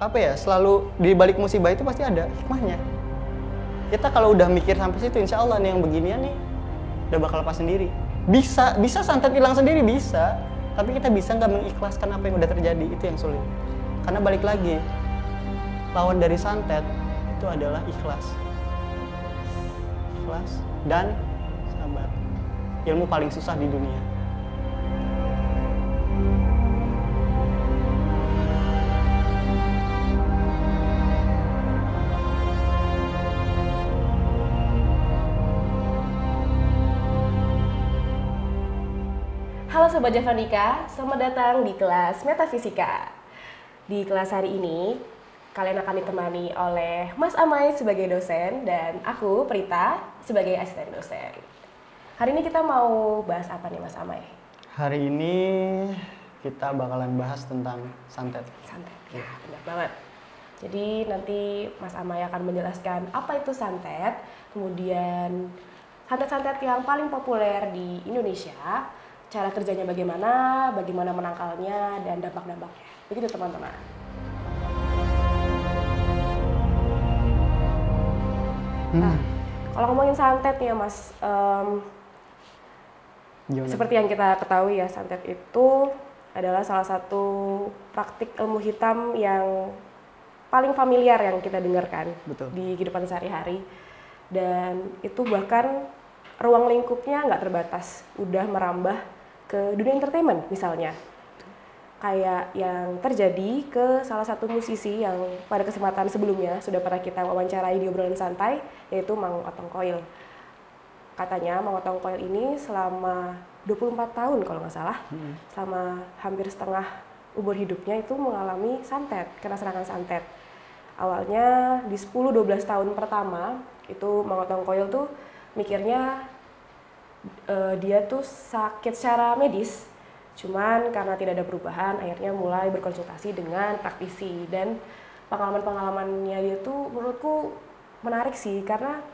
apa ya, selalu di balik musibah itu pasti ada hikmahnya. Kita kalau udah mikir sampai situ, insya Allah nih yang beginian nih udah bakal lepas sendiri. Bisa santet hilang sendiri, bisa. Tapi kita bisa nggak mengikhlaskan apa yang udah terjadi, itu yang sulit. Karena balik lagi, lawan dari santet itu adalah ikhlas. Ikhlas dan sabar. Ilmu paling susah di dunia. Halo Sobat Javanika, selamat datang di kelas Metafisika. Di kelas hari ini, kalian akan ditemani oleh Mas Amai sebagai dosen dan aku, Prita, sebagai asisten dosen. Hari ini kita mau bahas apa nih Mas Amai? Hari ini kita bakalan bahas tentang santet. Santet, ya benar banget. Jadi nanti Mas Amai akan menjelaskan apa itu santet, kemudian santet-santet yang paling populer di Indonesia, cara kerjanya bagaimana menangkalnya, dan dampak-dampaknya. Begitu teman-teman. Nah, kalau ngomongin santet nih ya Mas, seperti yang kita ketahui ya, santet itu adalah salah satu praktik ilmu hitam yang paling familiar yang kita dengarkan. Betul. Di kehidupan sehari-hari. Dan itu bahkan ruang lingkupnya nggak terbatas, udah merambah ke dunia entertainment misalnya. Kayak yang terjadi ke salah satu musisi yang pada kesempatan sebelumnya sudah pernah kita wawancarai di obrolan santai, yaitu Mang Otong Koil. Katanya Mang Otong Koil ini selama 24 tahun kalau nggak salah, selama hampir setengah umur hidupnya itu mengalami santet, kena serangan santet. Awalnya di 10-12 tahun pertama, itu Mang Otong Koil tuh mikirnya dia tuh sakit secara medis, cuman karena tidak ada perubahan, akhirnya mulai berkonsultasi dengan praktisi. Dan pengalaman-pengalamannya dia tuh menurutku menarik sih, karena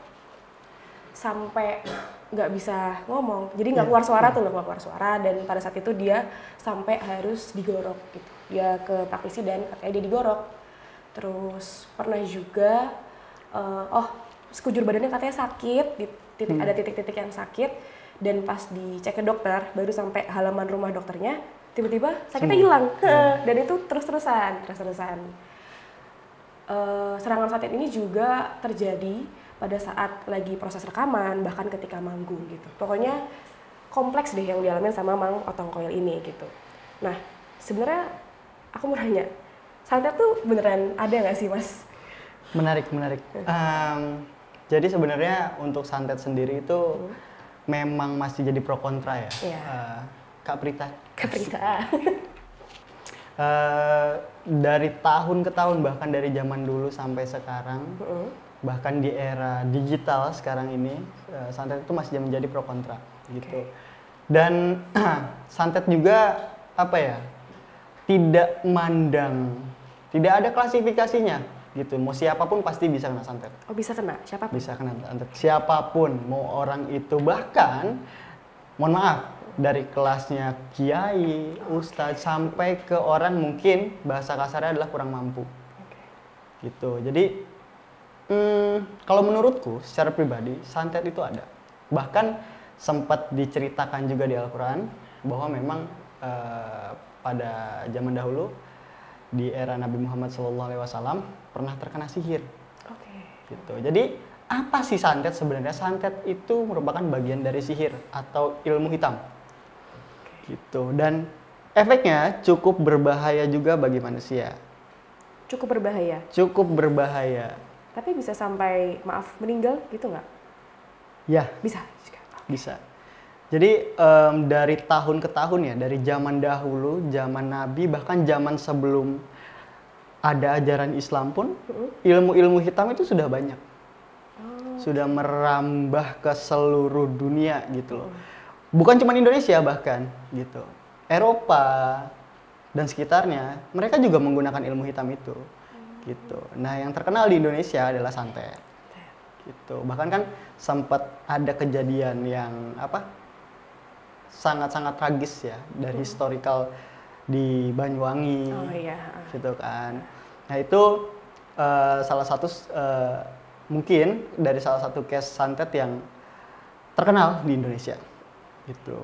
sampai nggak bisa ngomong, jadi nggak keluar suara tuh, nggak keluar suara. Dan pada saat itu dia sampai harus digorok gitu, dia ke praktisi dan katanya dia digorok. Terus pernah juga, sekujur badannya katanya sakit, ada titik-titik yang sakit. Dan pas dicek ke dokter, baru sampai halaman rumah dokternya, tiba-tiba sakitnya hilang. Dan itu terus-terusan. Serangan santet ini juga terjadi pada saat lagi proses rekaman, bahkan ketika manggung gitu. Pokoknya kompleks deh yang dialami sama Mang Otong Koil ini gitu. Nah, sebenarnya aku mau nanya, santet tuh beneran ada nggak sih Mas? Menarik. Jadi sebenarnya untuk santet sendiri itu memang masih jadi pro kontra ya, Kak Prita. Dari tahun ke tahun, bahkan dari zaman dulu sampai sekarang, bahkan di era digital sekarang ini, santet itu masih menjadi pro kontra gitu. Dan santet juga apa ya, tidak mandang, tidak ada klasifikasinya gitu. Mau siapapun pasti bisa kena santet. Oh, bisa kena? Siapapun? Bisa kena santet. Siapapun, mau orang itu, bahkan mohon maaf, dari kelasnya kiai, ustadz, sampai ke orang mungkin bahasa kasarnya adalah kurang mampu. Gitu. Jadi kalau menurutku secara pribadi, santet itu ada. Bahkan sempat diceritakan juga di Al-Quran bahwa memang pada zaman dahulu, di era Nabi Muhammad SAW pernah terkena sihir. Gitu. Jadi apa sih santet sebenarnya? Santet itu merupakan bagian dari sihir atau ilmu hitam. Gitu. Dan efeknya cukup berbahaya juga bagi manusia. Cukup berbahaya? Cukup berbahaya. Tapi bisa sampai, maaf, meninggal gitu nggak? Ya. Bisa? Bisa. Jadi dari tahun ke tahun ya, dari zaman dahulu, zaman Nabi, bahkan zaman sebelum ada ajaran Islam pun, ilmu-ilmu hitam itu sudah banyak. Sudah merambah ke seluruh dunia gitu loh. Bukan cuma Indonesia bahkan gitu. Eropa dan sekitarnya, mereka juga menggunakan ilmu hitam itu. Gitu. Nah, yang terkenal di Indonesia adalah santet. Gitu. Bahkan kan sempat ada kejadian yang sangat-sangat tragis ya, dari historical di Banyuwangi, gitu kan. Nah itu salah satu mungkin dari salah satu case santet yang terkenal di Indonesia gitu.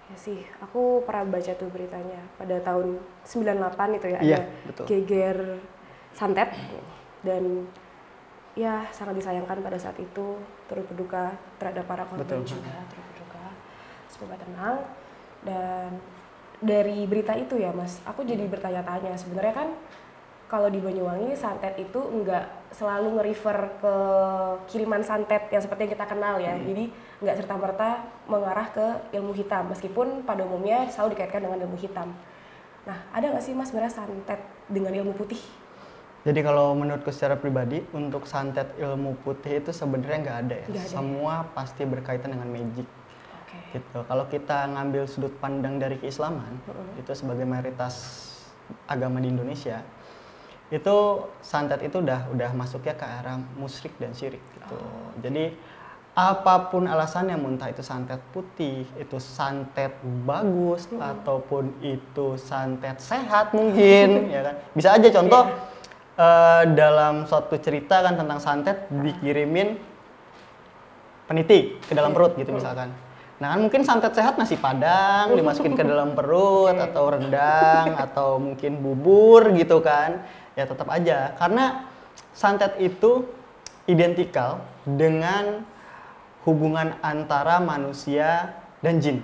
Ya sih, aku pernah baca tuh beritanya pada tahun 98 itu ya, Iya, ada betul. geger santet dan ya sangat disayangkan pada saat itu, turut berduka terhadap para korban Betul. juga, turut berduka. Semoga tenang. Dan dari berita itu ya Mas, aku jadi bertanya-tanya sebenarnya kan kalau di Banyuwangi santet itu nggak selalu nge-refer ke kiriman santet yang seperti yang kita kenal ya. Jadi nggak serta-merta mengarah ke ilmu hitam, meskipun pada umumnya selalu dikaitkan dengan ilmu hitam. Nah, ada nggak sih Mas sebenarnya santet dengan ilmu putih? Jadi kalau menurutku secara pribadi, untuk santet ilmu putih itu sebenarnya nggak ada ya. Nggak ada ya? Semua pasti berkaitan dengan magic. Oke. Gitu. Kalau kita ngambil sudut pandang dari keislaman, itu sebagai mayoritas agama di Indonesia, itu santet itu udah masuknya ke arah musyrik dan syirik gitu. Jadi apapun alasannya, entah itu santet putih, itu santet bagus, ataupun itu santet sehat mungkin, ya kan. Bisa aja contoh dalam suatu cerita kan tentang santet dikirimin peniti ke dalam perut gitu misalkan. Nah kan mungkin santet sehat nasi padang dimasukin ke dalam perut atau rendang atau mungkin bubur gitu kan. Ya tetap aja karena santet itu identikal dengan hubungan antara manusia dan jin.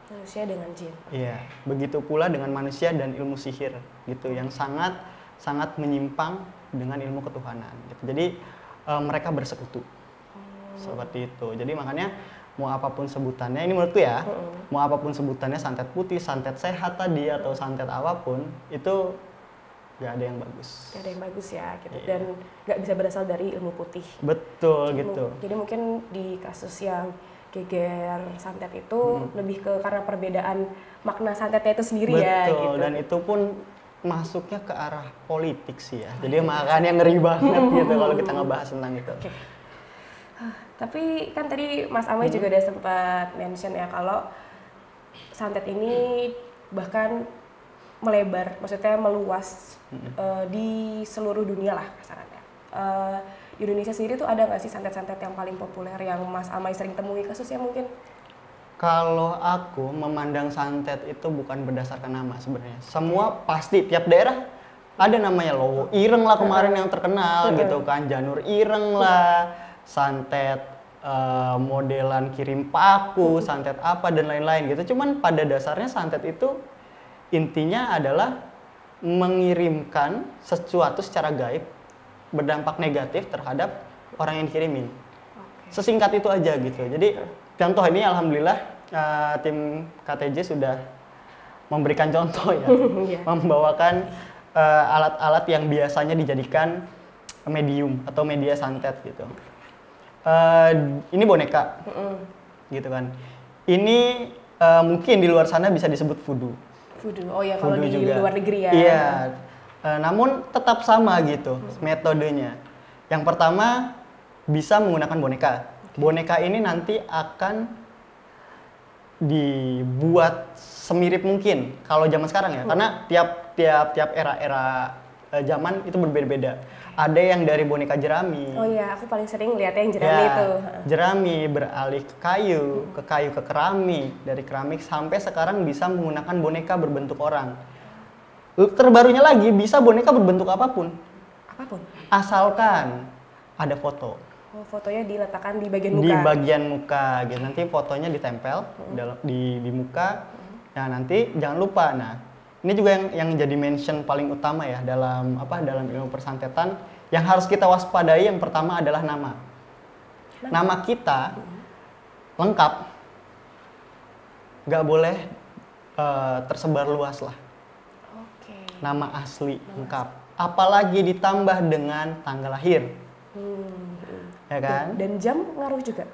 Manusia dengan jin. Iya, begitu pula dengan manusia dan ilmu sihir gitu yang sangat menyimpang dengan ilmu ketuhanan gitu. Jadi mereka bersekutu. Seperti itu. Jadi makanya mau apapun sebutannya, ini menurutku ya, mau apapun sebutannya santet putih, santet sehat tadi atau santet apapun, itu nggak ada yang bagus. Nggak ada yang bagus ya gitu. Iya. Dan nggak bisa berasal dari ilmu putih. Betul gitu. Jadi mungkin di kasus yang geger santet itu lebih ke karena perbedaan makna santetnya itu sendiri ya Betul, gitu. dan itu pun masuknya ke arah politik sih ya. Jadi makanya ngeri banget gitu kalau kita ngebahas tentang itu. Oke. Tapi kan tadi Mas Amai juga udah sempat mention ya kalau santet ini bahkan melebar, maksudnya meluas di seluruh dunia lah kasarannya. Di Indonesia sendiri tuh ada nggak sih santet-santet yang paling populer yang Mas Amai sering temui kasusnya mungkin? Kalau aku memandang santet itu bukan berdasarkan nama sebenarnya. Semua pasti tiap daerah ada namanya loh. Ireng lah kemarin yang terkenal gitu kan, Janur Ireng lah, santet modelan kirim paku, santet apa dan lain-lain gitu. Cuman pada dasarnya santet itu intinya adalah mengirimkan sesuatu secara gaib berdampak negatif terhadap orang yang dikirimin. Sesingkat itu aja gitu. Jadi contoh ini alhamdulillah tim KTJ sudah memberikan contoh ya, membawakan alat-alat yang biasanya dijadikan medium atau media santet gitu. Ini boneka, gitu kan. Ini mungkin di luar sana bisa disebut voodoo. Voodoo, oh ya kalau Voodoo di juga. luar negeri ya. Iya, namun tetap sama gitu metodenya. Yang pertama bisa menggunakan boneka. Boneka ini nanti akan dibuat semirip mungkin kalau zaman sekarang ya, karena tiap era zaman itu berbeda-beda. Ada yang dari boneka jerami. Oh iya, aku paling sering lihat yang jerami Ya, itu. jerami beralih ke kayu ke keramik, dari keramik sampai sekarang bisa menggunakan boneka berbentuk orang. Terbarunya lagi bisa boneka berbentuk apapun, Apapun. asalkan ada foto. Oh, fotonya diletakkan di bagian muka. Di bagian muka gitu, nanti fotonya ditempel di muka. Nah nanti jangan lupa, nah ini juga yang jadi mention paling utama ya dalam ilmu persantetan yang harus kita waspadai. Yang pertama adalah nama. Nama kita lengkap, nggak boleh tersebar luas lah. Oke. Nama asli lengkap, apalagi ditambah dengan tanggal lahir. Ya kan? Dan jam ngaruh juga.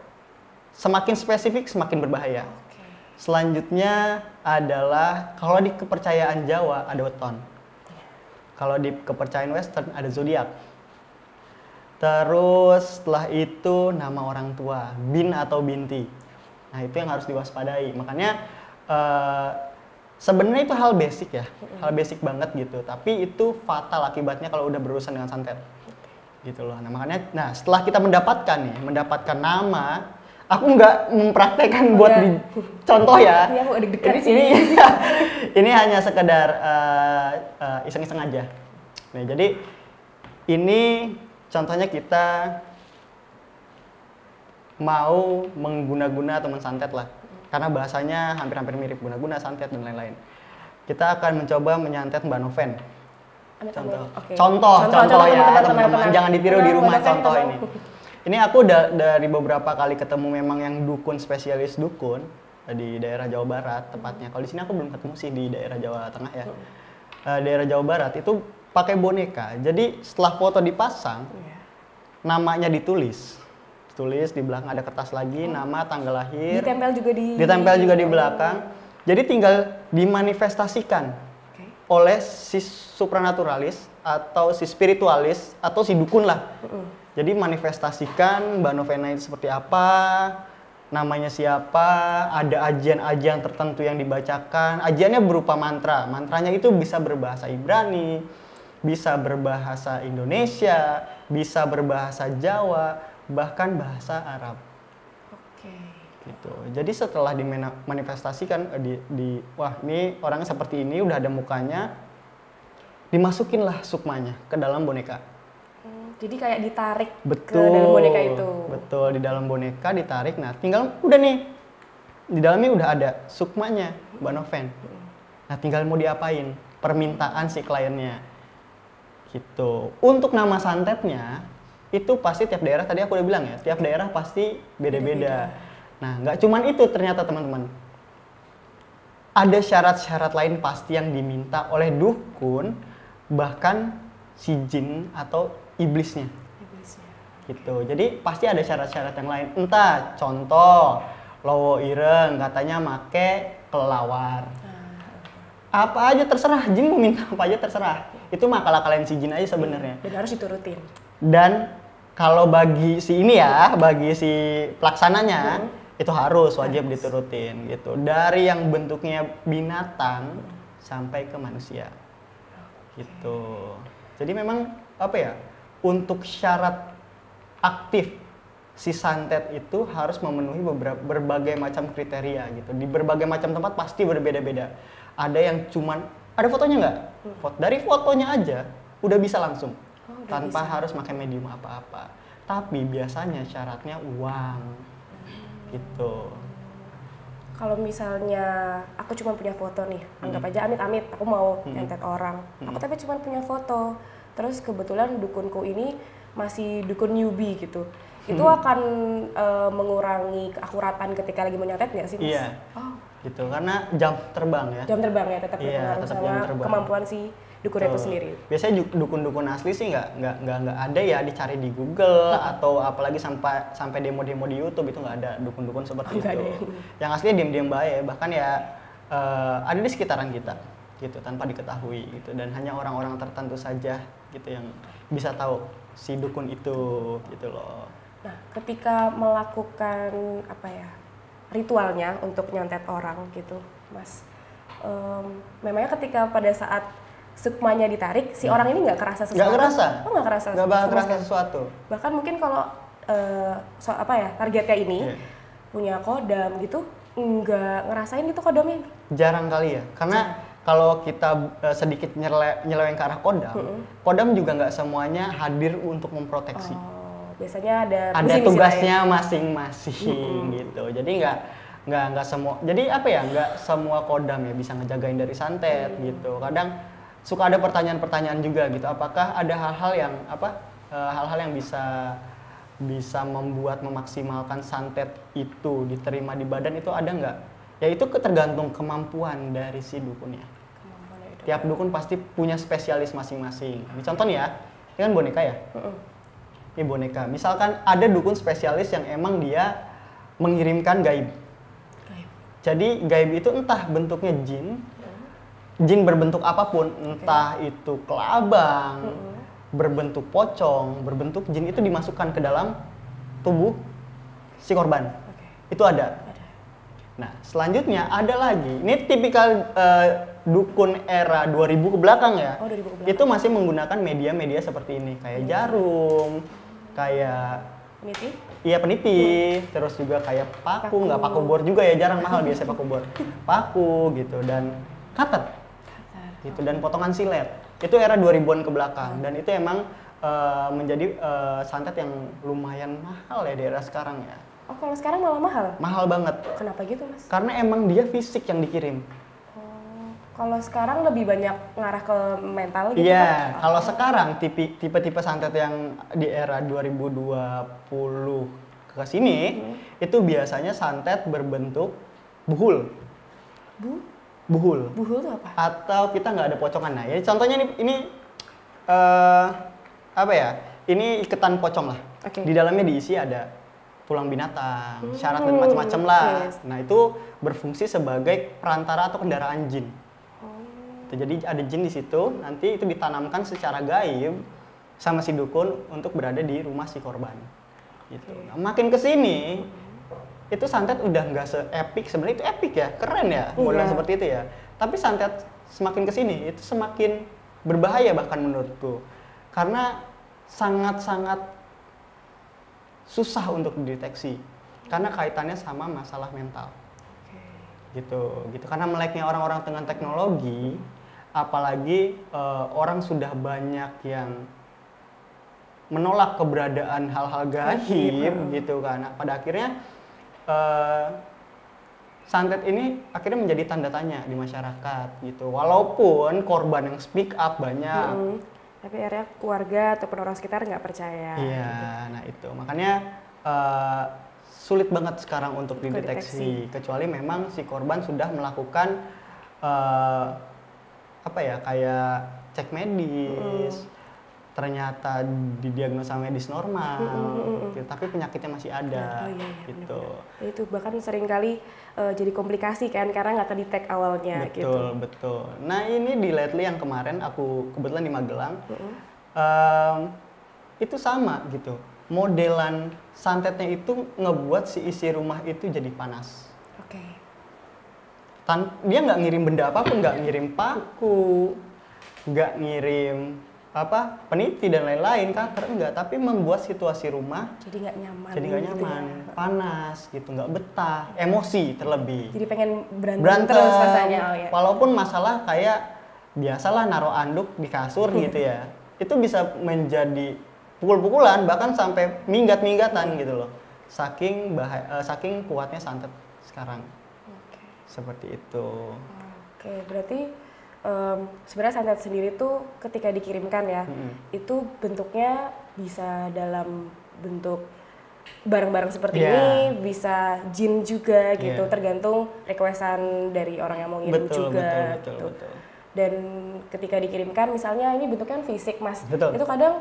Semakin spesifik semakin berbahaya. Oke. Selanjutnya adalah kalau di kepercayaan Jawa ada weton. Kalau di kepercayaan Western ada zodiak. Terus setelah itu nama orang tua, bin atau binti. Nah itu yang harus diwaspadai. Makanya Sebenarnya itu hal basic ya, hal basic banget gitu. Tapi itu fatal akibatnya kalau udah berurusan dengan santet, gitu loh. Nah makanya, nah setelah kita mendapatkan nama, aku nggak mempraktekkan buat contoh ya. Ini aku deg-degan sih. Ini hanya sekedar iseng-iseng aja. Nah jadi ini contohnya kita mau mengguna-guna atau mensantet lah. Karena bahasanya hampir-hampir mirip guna-guna, santet dan lain-lain. Kita akan mencoba menyantet Mbak Noven. Contoh ya, teman-teman. Jangan ditiru di rumah contoh ini. Ini aku dari beberapa kali ketemu memang yang dukun spesialis dukun di daerah Jawa Barat tepatnya. Kalau di sini aku belum ketemu sih di daerah Jawa Tengah ya. Daerah Jawa Barat itu pakai boneka. Jadi setelah foto dipasang, namanya ditulis di belakang ada kertas lagi, nama, tanggal lahir. Ditempel juga di belakang. Jadi tinggal dimanifestasikan oleh si supranaturalis atau si spiritualis atau si dukun lah. Jadi manifestasikan Mbak Novena itu seperti apa, namanya siapa, ada ajian-ajian tertentu yang dibacakan. Ajiannya berupa mantra. Mantranya itu bisa berbahasa Ibrani, bisa berbahasa Indonesia, bisa berbahasa Jawa, bahkan bahasa Arab. Gitu. Jadi setelah dimanifestasikan wah ini orangnya seperti ini, udah ada mukanya, dimasukinlah sukmanya ke dalam boneka. Jadi kayak ditarik ke dalam boneka itu. Betul, di dalam boneka ditarik. Nah, tinggal udah nih di dalamnya udah ada sukmanya Mbak Noven. Nah, tinggal mau diapain? Permintaan si kliennya. Gitu. Untuk nama santetnya itu pasti tiap daerah, tadi aku udah bilang ya, tiap daerah pasti beda-beda. Nah, nggak cuman itu ternyata teman-teman. Ada syarat-syarat lain pasti yang diminta oleh dukun, bahkan si jin atau iblisnya. Gitu. Jadi pasti ada syarat-syarat yang lain. Entah contoh, lowo ireng katanya make kelelawar. Apa aja terserah, jin mau minta apa aja terserah. Itu mah akal-akalan si jin aja sebenarnya. Dan harus diturutin. Dan kalau bagi si ini ya, bagi si pelaksananya, itu harus wajib diturutin gitu. Dari yang bentuknya binatang sampai ke manusia. Gitu. Jadi memang apa ya? Untuk syarat aktif si santet itu harus memenuhi berbagai macam kriteria gitu. Di berbagai macam tempat pasti berbeda-beda. Ada yang cuman ada fotonya nggak? Dari fotonya aja udah bisa langsung. Tanpa harus pakai medium apa-apa. Tapi biasanya syaratnya uang. Gitu. Kalau misalnya aku cuma punya foto nih, anggap aja amit-amit aku mau nyantet orang. Aku tapi cuma punya foto. Terus kebetulan dukunku ini masih dukun newbie gitu. Itu akan mengurangi keakuratan ketika lagi menyantet nggak sih, Mas? Iya. Gitu, karena jam terbang ya. Jam terbang ya, tetap berpengaruh sama kemampuan si dukun itu sendiri. Biasanya dukun-dukun asli sih nggak ada ya dicari di Google atau apalagi sampai demo-demo di YouTube itu nggak ada dukun-dukun seperti itu. Yang aslinya diam-diam baik, bahkan ya ada di sekitaran kita gitu tanpa diketahui gitu, dan hanya orang-orang tertentu saja gitu yang bisa tahu si dukun itu gitu loh. Nah, ketika melakukan ritualnya untuk nyantet orang gitu, Mas, memangnya ketika pada saat sukmanya ditarik, si orang ini nggak kerasa sesuatu? Nggak kerasa. Nggak kerasa. Nggak bakal kerasa sesuatu. Bahkan mungkin kalau targetnya ini punya kodam gitu, nggak ngerasain gitu kodamnya? Jarang kali ya, karena kalau kita sedikit nyeleweng ke arah kodam, kodam juga nggak semuanya hadir untuk memproteksi. Biasanya ada tugasnya masing-masing gitu. Jadi nggak semua. Jadi nggak semua kodam ya bisa ngejagain dari santet gitu. Kadang suka ada pertanyaan-pertanyaan juga gitu. Apakah ada hal-hal yang bisa membuat memaksimalkan santet itu diterima di badan itu ada nggak? Ya itu tergantung kemampuan dari si dukunnya. Tiap dukun pasti punya spesialis masing-masing. Ini contoh nih ya, ini kan boneka ya. Ini boneka. Misalkan ada dukun spesialis yang emang dia mengirimkan gaib. Jadi gaib itu entah bentuknya jin berbentuk apapun, entah itu kelabang, berbentuk pocong, berbentuk jin, itu dimasukkan ke dalam tubuh si korban. Itu ada. Nah, selanjutnya ada lagi. Ini tipikal dukun era 2000 ke belakang ya. Oh, 2000 ke belakang. Itu masih menggunakan media-media seperti ini, kayak jarum, kayak Peniti? iya peniti, terus juga kayak paku, nggak paku bor juga ya, jarang mahal biasanya paku bor. Paku gitu dan cutter. Gitu dan potongan silet. Itu era 2000-an ke belakang dan itu emang menjadi santet yang lumayan mahal ya di era sekarang ya. Oh, kalau sekarang malah mahal? Mahal banget. Kenapa gitu, Mas? Karena emang dia fisik yang dikirim. Oh, kalau sekarang lebih banyak ngarah ke mental gitu Iya, kan? kalau sekarang tipe-tipe santet yang di era 2020 ke sini itu biasanya santet berbentuk buhul. Buhul. Buhul itu apa? Atau kita nggak ada pocongan. Nah, ya contohnya ini apa ya? Ini iketan pocong lah. Oke. Di dalamnya diisi ada tulang binatang, syarat dan macam-macam lah. Yes. Nah, itu berfungsi sebagai perantara atau kendaraan jin. Jadi ada jin di situ, nanti itu ditanamkan secara gaib sama si dukun untuk berada di rumah si korban. Gitu. Nah, makin ke sini itu santet udah nggak se-epic, sebenarnya itu epic ya, keren ya, modelan seperti itu ya. Tapi santet semakin ke sini itu semakin berbahaya bahkan menurutku. Karena sangat-sangat susah untuk dideteksi karena kaitannya sama masalah mental. Gitu karena meleknya orang-orang dengan teknologi, apalagi orang sudah banyak yang menolak keberadaan hal-hal gaib gitu kan. Nah, pada akhirnya santet ini akhirnya menjadi tanda tanya di masyarakat gitu. Walaupun korban yang speak up banyak, tapi akhirnya keluarga ataupun orang sekitar nggak percaya. iya, gitu. nah itu makanya sulit banget sekarang untuk dideteksi, kecuali memang si korban sudah melakukan apa ya, kayak cek medis, ternyata didiagnosa medis normal, gitu, tapi penyakitnya masih ada, gitu. Benar-benar. Itu bahkan sering kali jadi komplikasi kan karena nggak kedetek awalnya. Betul. Nah ini di lately yang kemarin aku kebetulan di Magelang, itu sama gitu. Modelan santetnya itu ngebuat si isi rumah itu jadi panas. Oke. Dia nggak ngirim benda apapun, nggak ngirim paku, nggak ngirim peniti dan lain-lain, cutter enggak, tapi membuat situasi rumah jadi nggak nyaman, gitu ya. Panas gitu, nggak betah, emosi terlebih. Jadi pengen berantem terus rasanya. Walaupun masalah kayak biasalah naruh anduk di kasur gitu ya, itu bisa menjadi pukul-pukulan bahkan sampai minggat-minggatan gitu loh. Saking kuatnya santet sekarang. Seperti itu. Oke, berarti sebenarnya santet sendiri tuh ketika dikirimkan ya, itu bentuknya bisa dalam bentuk barang-barang seperti ini, bisa jin juga gitu, tergantung requestan dari orang yang mau ngirim juga. Betul. Dan ketika dikirimkan, misalnya ini bentuknya fisik, Mas, itu kadang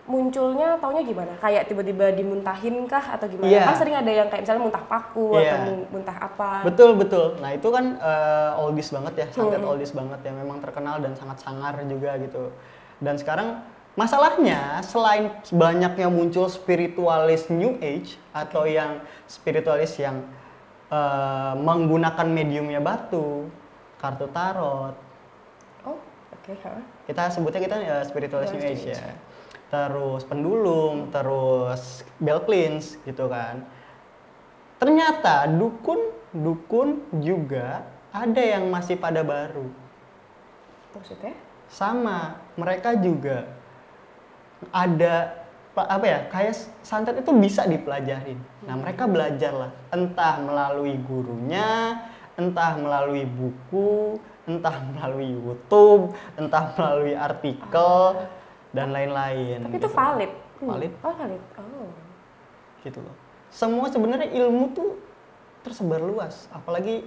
munculnya taunya gimana? Kayak tiba-tiba dimuntahin kah atau gimana? Kan sering ada yang kayak misalnya muntah paku atau muntah apa. Betul. Nah itu kan oldies banget ya, santet oldies banget ya, memang terkenal dan sangat sangar juga gitu. Dan sekarang masalahnya selain banyaknya muncul spiritualis New Age atau yang spiritualis yang menggunakan mediumnya batu, kartu tarot. Kita sebutnya spiritualis New Age ya. Terus pendulum, terus bell cleanse gitu kan. Ternyata dukun juga ada yang masih pada baru. Maksudnya? Sama, mereka juga ada kayak santet itu bisa dipelajarin. Nah, mereka belajar lah, entah melalui gurunya, entah melalui buku, entah melalui YouTube, entah melalui artikel dan lain-lain. Tapi itu valid. Valid. Oh, valid. Oh. Gitu loh. Semua sebenarnya ilmu tuh tersebar luas, apalagi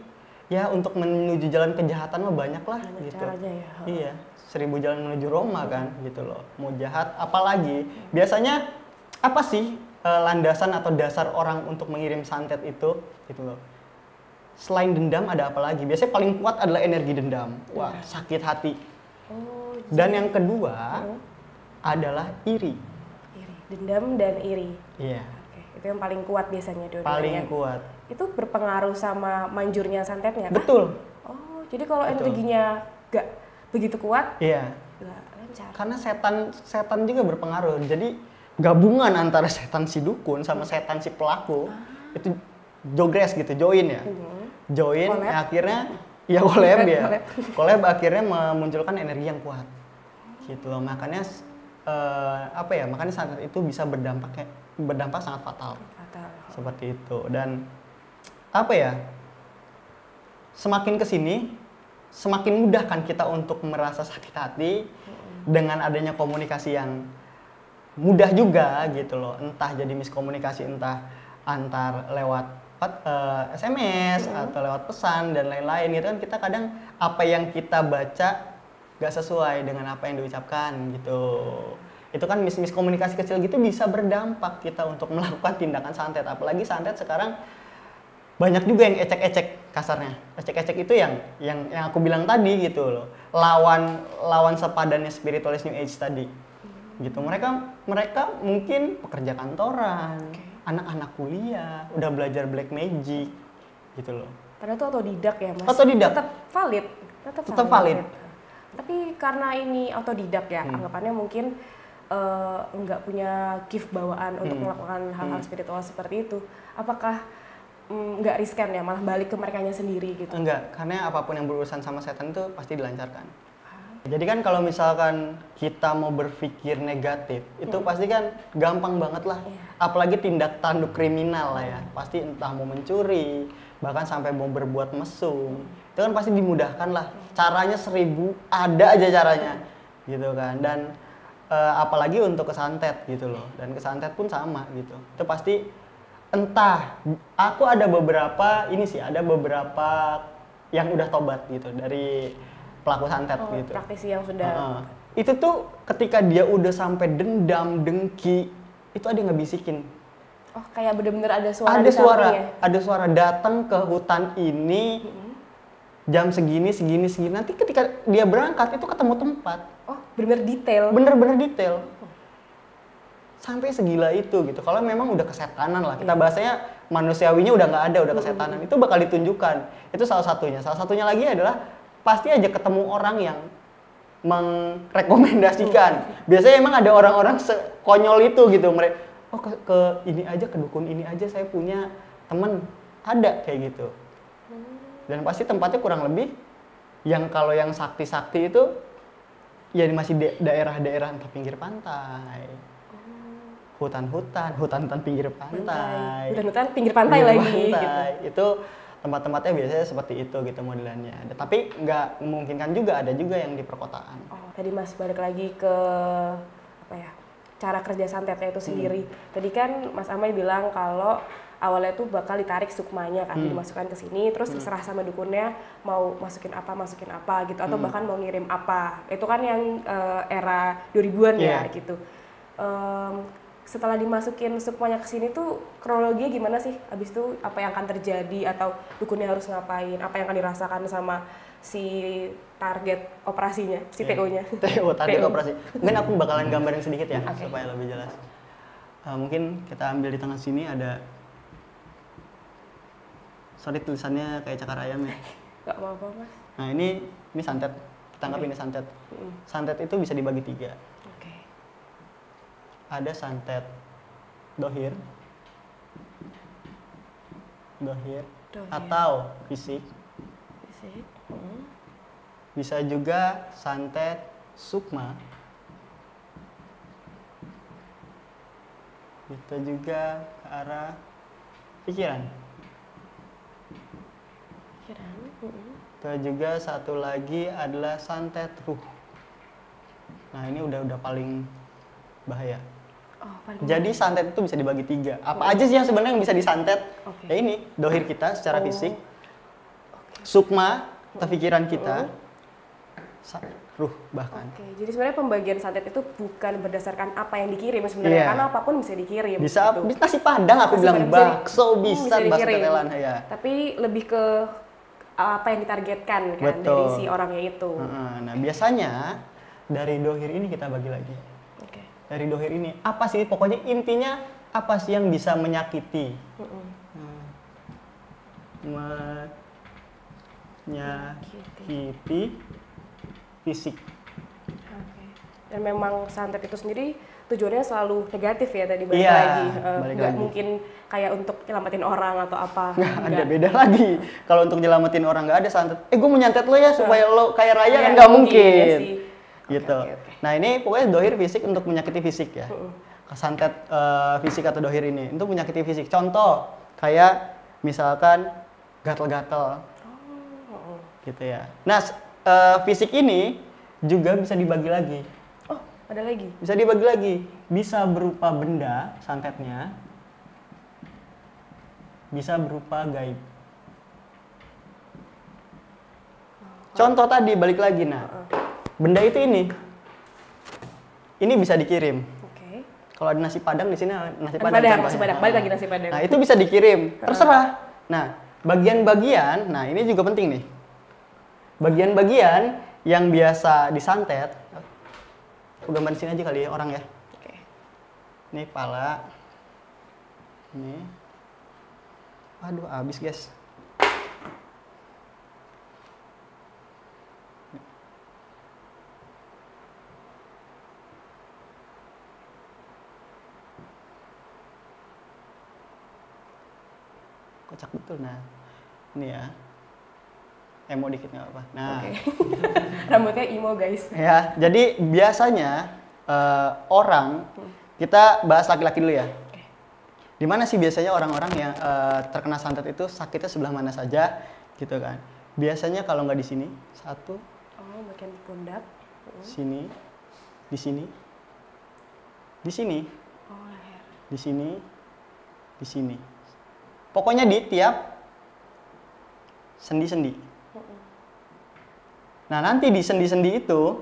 ya untuk menuju jalan kejahatan mah banyak lah gitu. Caranya ya. Iya, 1000 jalan menuju Roma kan gitu loh. Mau jahat apalagi. Biasanya apa sih landasan atau dasar orang untuk mengirim santet itu gitu loh. Selain dendam ada apa lagi? Biasanya paling kuat adalah energi dendam. Wah, sakit hati. Oh, dan yang kedua adalah iri. Dendam dan iri. Iya. Itu yang paling kuat biasanya dua-duanya. Paling kuat. itu berpengaruh sama manjurnya santetnya kah? Betul. Oh, jadi kalau Betul. energinya nggak begitu kuat, Iya. nggak lancar. Karena setan juga berpengaruh. Jadi gabungan antara setan si dukun sama setan si pelaku itu jogres gitu, join ya. Join Collab. akhirnya ya collab ya. Collab. Collab akhirnya memunculkan energi yang kuat. Gitu loh. Makanya makanya santet itu bisa berdampak sangat fatal. Fatal. Seperti itu. Dan semakin kesini semakin mudah kan kita untuk merasa sakit hati dengan adanya komunikasi yang mudah juga gitu loh, entah jadi miskomunikasi, entah antar lewat SMS atau lewat pesan dan lain-lain gitu kan. Kita kadang apa yang kita baca gak sesuai dengan apa yang diucapkan gitu. Itu kan miskomunikasi kecil gitu bisa berdampak kita untuk melakukan tindakan santet. Apalagi santet sekarang banyak juga yang ecek-ecek, kasarnya. Ecek-ecek itu yang aku bilang tadi gitu loh. Lawan sepadannya spiritualis New Age tadi. Gitu. Mereka mungkin pekerja kantoran, anak-anak kuliah, udah belajar black magic gitu loh. Padahal itu otodidak ya, Mas. Otodidak. Tetap valid. Tetap valid. Tapi karena ini otodidak ya, anggapannya mungkin nggak punya gift bawaan untuk melakukan hal-hal spiritual seperti itu. Apakah nggak riskan ya, malah balik ke merekanya sendiri gitu? Enggak, karena apapun yang berurusan sama setan itu pasti dilancarkan. Jadi kan kalau misalkan kita mau berpikir negatif, itu pasti kan gampang banget lah. Apalagi tindak tanduk kriminal lah ya. Pasti entah mau mencuri, bahkan sampai mau berbuat mesum. Itu kan pasti dimudahkan lah. Caranya 1000, ada aja caranya. Gitu kan. Dan apalagi untuk kesantet gitu loh. Dan kesantet pun sama gitu. Itu pasti entah, aku ada beberapa yang udah tobat gitu dari pelaku santet gitu. Praktisi yang sudah Itu tuh ketika dia udah sampai dendam, dengki, itu ada yang ngebisikin. Oh, kayak bener-bener ada suara di sampingnya? Ada suara datang ke hutan ini jam segini. Nanti ketika dia berangkat itu ketemu tempat. Oh, bener-bener detail? Bener-bener detail. Sampai segila itu gitu. Kalau memang udah kesetanan lah, kita bahasanya manusiawinya udah nggak ada, udah kesetanan, itu bakal ditunjukkan. Itu salah satunya. Salah satunya lagi adalah pasti aja ketemu orang yang merekomendasikan. Biasanya emang ada orang-orang sekonyol itu gitu. Mereka, ke ini aja, ke dukun ini aja saya punya temen, ada kayak gitu. Dan pasti tempatnya kurang lebih yang kalau yang sakti-sakti itu ya masih daerah-daerah entah pinggir pantai. Hutan-hutan pinggir pantai. Hutan-hutan pinggir pantai lagi. Gitu. Gitu. Itu tempat-tempatnya biasanya seperti itu gitu modelannya. Tapi nggak memungkinkan juga, ada juga yang di perkotaan. Oh, tadi Mas balik lagi ke cara kerja santetnya itu sendiri. Tadi kan Mas Amai bilang kalau awalnya tuh bakal ditarik sukmanya kan, dimasukkan ke sini, terus terserah sama dukunnya mau masukin apa gitu, atau bahkan mau ngirim apa. Itu kan yang era 2000-an ya gitu. Setelah dimasukin sukmanya ke sini tuh kronologinya gimana sih? Abis itu apa yang akan terjadi atau dukunnya harus ngapain? Apa yang akan dirasakan sama si target operasinya, si TO-nya? Target operasi. Mungkin aku bakalan gambarin sedikit ya supaya lebih jelas. Mungkin kita ambil di tengah sini ada, sorry tulisannya kayak cakar ayam ya. Gak apa-apa Mas. Nah ini santet. Kita anggap ini santet. Santet itu bisa dibagi 3. Ada santet dohir atau fisik. Bisa juga santet sukma. Bisa juga ke arah pikiran. Itu juga satu lagi adalah santet ruh. Nah ini udah paling bahaya. Jadi santet itu bisa dibagi 3. Apa aja sih yang sebenarnya yang bisa disantet? Ya ini, dohir kita secara fisik, sukma atau pikiran kita, ruh bahkan. Jadi sebenarnya pembagian santet itu bukan berdasarkan apa yang dikirim sebenarnya, karena apapun bisa dikirim. Bisa nasi padang, aku bilang bakso bisa tetelan ya. Tapi lebih ke apa yang ditargetkan kan dari si orangnya itu. Nah biasanya dari dohir ini kita bagi lagi. Dari dohir ini apa sih pokoknya intinya apa sih yang bisa menyakiti? menyakiti fisik. Oke. Dan memang santet itu sendiri tujuannya selalu negatif ya tadi balik Iya, lagi. balik Nggak lagi. mungkin kayak untuk nyelamatin orang atau apa. Nggak ada, beda lagi. Kalau untuk nyelamatin orang nggak ada santet. Gue mau nyantet lo ya supaya lo kaya raya, kan nggak mungkin. Iya sih. Gitu. Oke. Nah ini pokoknya dohir fisik untuk menyakiti fisik ya. Santet fisik atau dohir ini untuk menyakiti fisik. Contoh kayak misalkan gatal-gatal, gitu ya. Nah fisik ini juga bisa dibagi lagi. Oh, ada lagi. Bisa dibagi lagi. Bisa berupa benda santetnya, bisa berupa gaib. Contoh tadi balik lagi, nah benda itu ini bisa dikirim. Oke. Kalau ada nasi padang di sini nasi Nasi padang. padang, contohnya. nasi padang. Balik lagi nasi padang. Nah itu bisa dikirim, terserah. Nah bagian-bagian, nah ini juga penting nih. Bagian-bagian yang biasa disantet, aku gambar di sini aja kali ya orang ya. Oke. Ini kepala, ini, aduh habis guys. Kocak betul. Nah ini ya, emo dikit nggak apa. Nah Oke. Rambutnya emo guys. ya, jadi biasanya orang, kita bahas laki-laki dulu ya. Di mana sih biasanya orang-orang yang terkena santet itu sakitnya sebelah mana saja, gitu kan? Biasanya kalau nggak di sini, satu, Oh, bagian pundak. sini, di sini, di sini, Oh, leher. di sini, di sini. Pokoknya di tiap sendi-sendi. Nah nanti di sendi-sendi itu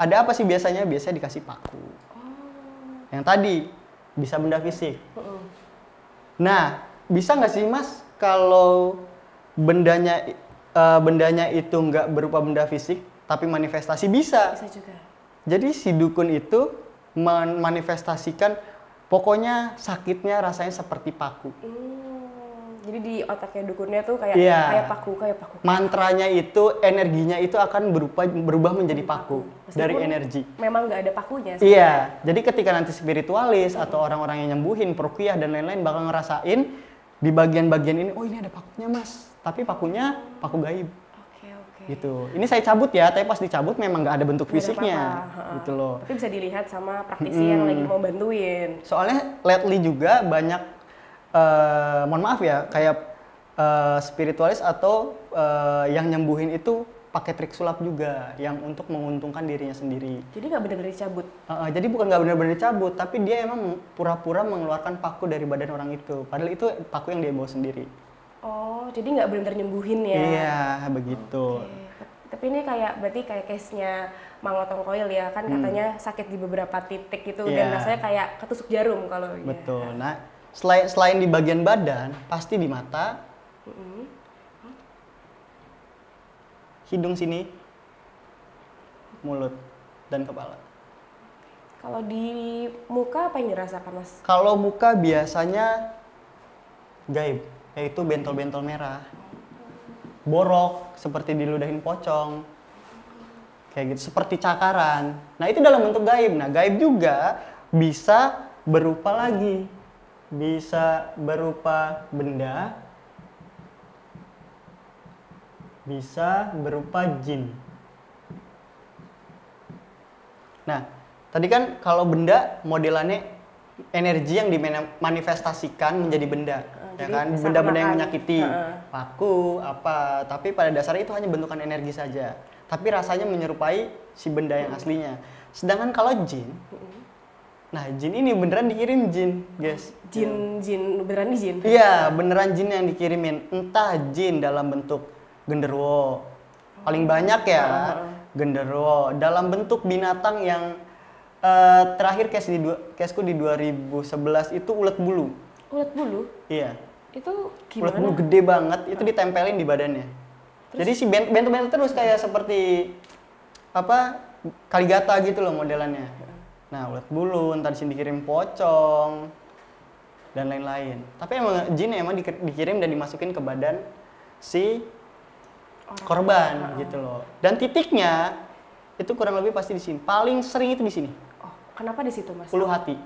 ada apa sih biasanya? Biasanya dikasih paku. Yang tadi bisa benda fisik. Nah bisa nggak sih mas kalau bendanya itu nggak berupa benda fisik tapi manifestasi? Bisa. Bisa juga. Jadi si dukun itu memanifestasikan pokoknya sakitnya rasanya seperti paku. Jadi di otaknya dukunnya tuh kayak Iya. kayak paku. Mantranya itu, energinya itu akan berubah menjadi paku dari Meskipun energi. Memang nggak ada pakunya sih. Iya, jadi ketika nanti spiritualis atau orang-orang yang nyembuhin, peruqyah dan lain-lain bakal ngerasain di bagian-bagian ini, oh ini ada pakunya mas, tapi pakunya paku gaib. Oke. Gitu. Ini saya cabut ya, tapi pas dicabut memang nggak ada bentuk Nggak ada fisiknya, apa-apa. gitu loh. Tapi bisa dilihat sama praktisi yang lagi mau bantuin. Soalnya lately juga banyak, mohon maaf ya, kayak spiritualis atau yang nyembuhin itu pakai trik sulap juga, yang untuk menguntungkan dirinya sendiri. Jadi nggak benar-benar dicabut. Jadi bukan nggak benar-benar dicabut, tapi dia emang pura-pura mengeluarkan paku dari badan orang itu. Padahal itu paku yang dia bawa sendiri. Oh, jadi nggak benar-benar nyembuhin ya? Iya, begitu. Oke. Tapi ini kayak berarti kayak case-nya Mang Otong Koil ya, kan katanya sakit di beberapa titik gitu dan Iya. rasanya kayak ketusuk jarum kalau ya. Betul. Nah, selain di bagian badan, pasti di mata, hidung sini, mulut, dan kepala. Kalau di muka apa yang dirasakan mas? Kalau muka biasanya gaib, yaitu bentol-bentol merah. Borok, seperti diludahin pocong. Kayak gitu, seperti cakaran. Nah, itu dalam bentuk gaib. Nah, gaib juga bisa berupa lagi. Bisa berupa benda. Bisa berupa jin. Nah, tadi kan kalau benda modelannya energi yang dimanifestasikan menjadi benda, ya jadi kan? bisa Benda-benda yang kemakan. menyakiti, paku, apa. Tapi pada dasarnya itu hanya bentukan energi saja. Tapi rasanya menyerupai si benda yang aslinya. Sedangkan kalau jin, nah jin ini beneran dikirim jin, guys. Jin beneran nih jin? Iya, beneran jin yang dikirimin. Entah jin dalam bentuk genderuwo, paling banyak ya genderuwo. Dalam bentuk binatang yang terakhir caseku di 2011 itu ulet bulu. Ulet bulu? Iya. Itu Ulet bulu gimana? gede banget, itu ditempelin di badannya. Jadi si bentuk-bentuk terus kayak seperti apa kaligata gitu loh modelannya. Nah ulet bulu, ntar di sini dikirim pocong. dan lain-lain. Tapi emang jin emang dikirim dan dimasukin ke badan si korban gitu loh. Dan titiknya itu kurang lebih pasti di sini. Paling sering itu di sini. Oh, kenapa di situ, Mas? Ulu hati.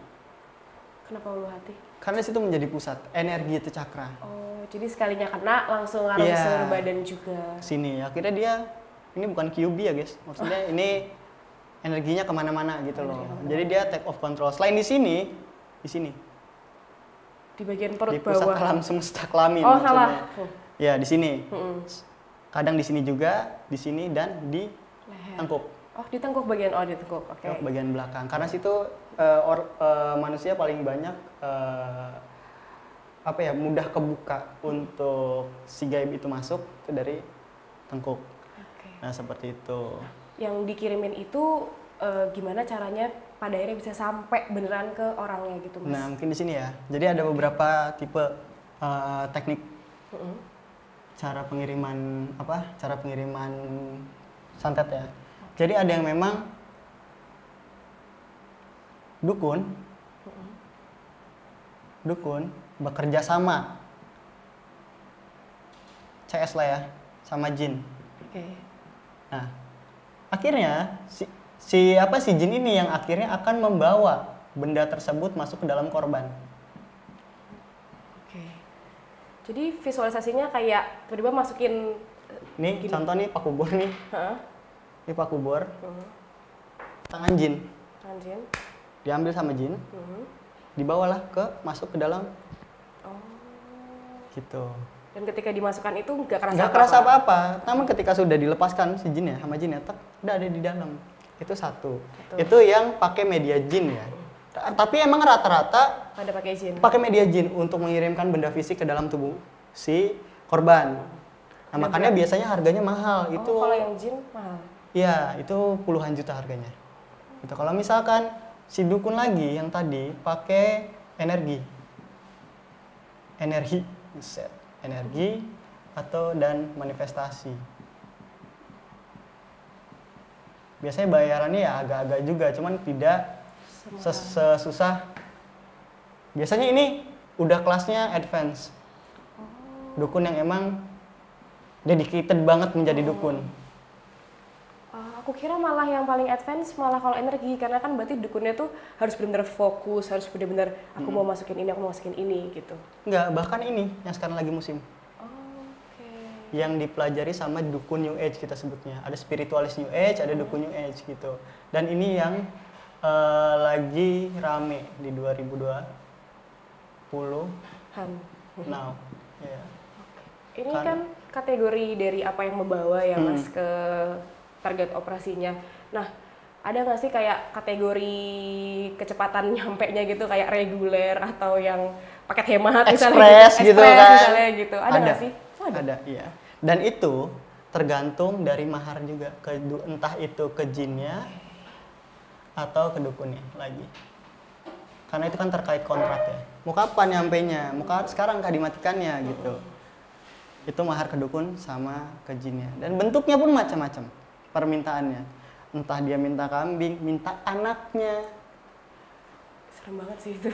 Kenapa ulu hati? Karena situ menjadi pusat energi itu cakra. Oh, jadi sekalinya kena langsung ngaruh Iya. seluruh badan juga. Sini, akhirnya dia ini bukan QB ya guys. Maksudnya ini energinya kemana-mana gitu loh. Jadi dia take off control. Selain di sini, Di bagian perut di pusat bawah. alam semesta kelamin. Oh, maksudnya. salah. Ya di sini. Mm-mm. Kadang di sini juga, di sini dan di Leher. tengkuk. Oh, di tengkuk bagian di tengkuk. Oke. Bagian belakang. Karena situ manusia paling banyak mudah kebuka untuk si gaib itu masuk itu dari tengkuk. Oke. Nah seperti itu. Yang dikirimin itu gimana caranya pada akhirnya bisa sampai beneran ke orangnya gitu, Mas? Nah mungkin di sini ya. Jadi ada beberapa tipe teknik Mm-mm. cara pengiriman santet ya. Jadi ada yang memang dukun bekerja sama CS lah ya sama jin. Oke. Nah, akhirnya si jin ini yang akhirnya akan membawa benda tersebut masuk ke dalam korban. Oke. Jadi visualisasinya kayak tiba-tiba masukin Nih gini. contoh nih Pak Kubur nih. Heeh. Ini Pak Kubur. Tangan jin Anjing. diambil sama jin, dibawalah masuk ke dalam Oh. gitu. Dan ketika dimasukkan itu nggak kerasa Nggak kerasa apa-apa. Namun ketika sudah dilepaskan si jin ya sama jin ya, udah ada di dalam. Itu satu. Itu yang pakai media jin ya. Tapi emang rata-rata pada pakai jin. pakai media jin untuk mengirimkan benda fisik ke dalam tubuh si korban. Nah, makanya biasanya harganya mahal. Itu kalau yang jin mahal. iya, itu puluhan juta harganya. Itu kalau misalkan si dukun lagi yang tadi pakai energi, set, energi dan manifestasi. Biasanya bayarannya ya agak-agak juga, cuman tidak sesusah. Biasanya ini udah kelasnya advance. Dukun yang emang dedicated banget menjadi dukun. Aku kira malah yang paling advance malah kalau energi, karena kan berarti dukunnya tuh harus benar-benar fokus, harus benar-benar aku mau masukin ini, aku mau masukin ini gitu. Enggak, bahkan ini yang sekarang lagi musim. Oke. Yang dipelajari sama dukun New Age kita sebutnya. Ada spiritualis New Age, ada dukun New Age gitu. Dan ini yang lagi rame di 2020 now. Yeah. Ini kan kategori dari apa yang membawa ya Mas ke target operasinya. Nah, ada nggak sih kayak kategori kecepatan nyampe-nya gitu, kayak reguler atau yang paket hemat Express gitu kan? Misalnya gitu. Ada nggak sih? Oh, ada, iya. Dan itu tergantung dari mahar juga, entah itu ke jinnya atau ke dukunnya lagi. Karena itu kan terkait kontrak ya. Mau kapan nyampenya? Mau sekarang kah dimatikannya gitu. Itu mahar ke dukun sama ke jinnya. Dan bentuknya pun macam-macam permintaannya. Entah dia minta kambing, minta anaknya. Serem banget sih itu.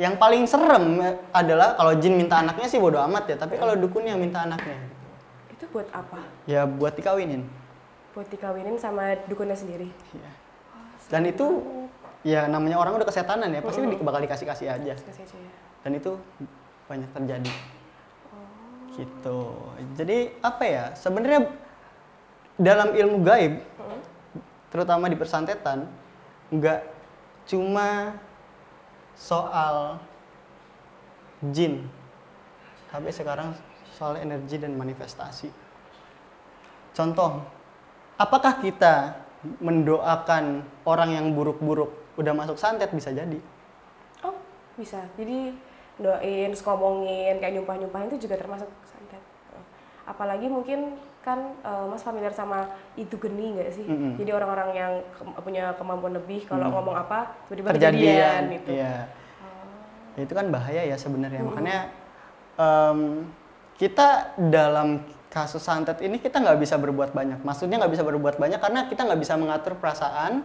Yang paling serem adalah kalau jin minta anaknya sih bodo amat ya, tapi kalau dukun yang minta anaknya. Itu buat apa? Ya buat dikawinin. Buat dikawinin sama dukunnya sendiri. Iya. Dan itu ya namanya orang udah kesetanan ya, pasti bakal dikasih-kasih aja. Kasih aja ya. Dan itu banyak terjadi. Gitu. Jadi apa ya? Sebenarnya dalam ilmu gaib, terutama di persantetan, nggak cuma soal jin, tapi sekarang soal energi dan manifestasi. Contoh, apakah kita mendoakan orang yang buruk-buruk udah masuk santet? Bisa jadi. Oh, bisa. Jadi doain, ngomongin, kayak nyumpah-nyumpahin itu juga termasuk santet. Apalagi mungkin kan Mas familiar sama itu geni nggak sih? Jadi orang-orang yang punya kemampuan lebih kalau ngomong apa tiba-tiba kejadian gitu. Iya. Ya, itu kan bahaya ya sebenarnya. Makanya kita dalam kasus santet ini kita nggak bisa berbuat banyak. Maksudnya nggak bisa berbuat banyak karena kita nggak bisa mengatur perasaan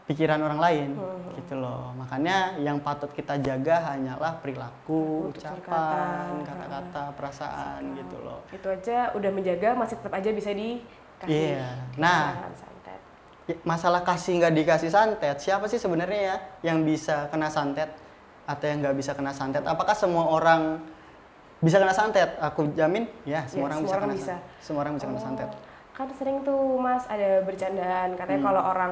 pikiran orang lain gitu loh. Makanya yang patut kita jaga hanyalah perilaku, Tutur ucapan, kata. kata-kata, perasaan gitu loh. Itu aja udah menjaga, masih tetap aja bisa dikasih Iya. Nah, pasangan santet. masalah kasih nggak dikasih santet, siapa sih sebenarnya ya yang bisa kena santet atau yang nggak bisa kena santet? Apakah semua orang bisa kena santet? Aku jamin ya, semua orang bisa kena santet. Semua orang bisa kena santet. Kan sering tuh Mas ada bercandaan katanya kalau orang,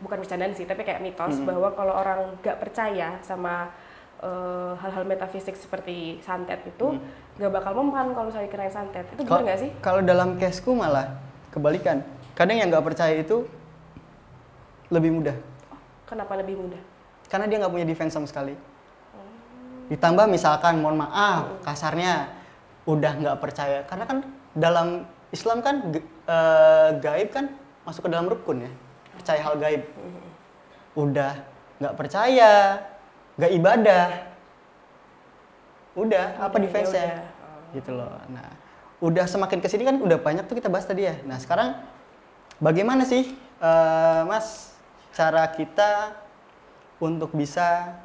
bukan bercandaan sih, tapi kayak mitos bahwa kalau orang nggak percaya sama hal-hal metafisik seperti santet itu nggak bakal mempan kalau misalnya kena santet. Itu benar nggak sih? Kalau dalam caseku malah kebalikan. Kadang yang nggak percaya itu lebih mudah. Kenapa lebih mudah? Karena dia nggak punya defense sama sekali. Ditambah misalkan, mohon maaf, kasarnya udah nggak percaya. Karena kan dalam Islam kan gaib kan masuk ke dalam rukun ya. Percaya hal gaib. Udah nggak percaya, nggak ibadah. Udah, apa defense-nya? Gitu loh. Nah, udah semakin kesini kan udah banyak tuh kita bahas tadi ya. Nah, sekarang bagaimana sih, Mas, cara kita untuk bisa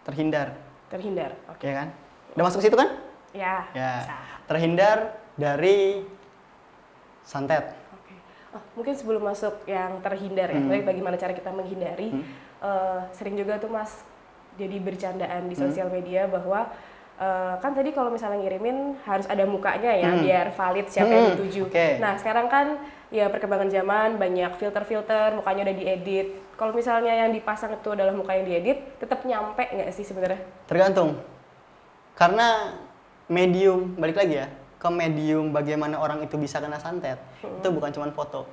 terhindar? Terhindar, oke. Ya kan? Udah masuk ke situ kan? Ya, Ya. bisa. Terhindar dari santet. Oke. Oh, mungkin sebelum masuk yang terhindar ya, baik bagaimana cara kita menghindari, sering juga tuh Mas jadi bercandaan di sosial media bahwa kan tadi kalau misalnya ngirimin harus ada mukanya ya biar valid siapa yang dituju. Oke. Nah sekarang kan ya perkembangan zaman banyak filter-filter, mukanya udah diedit. Kalau misalnya yang dipasang itu adalah muka yang diedit, tetap nyampe nggak sih sebenarnya? Tergantung. Karena medium, balik lagi ya, ke medium bagaimana orang itu bisa kena santet, itu bukan cuma foto.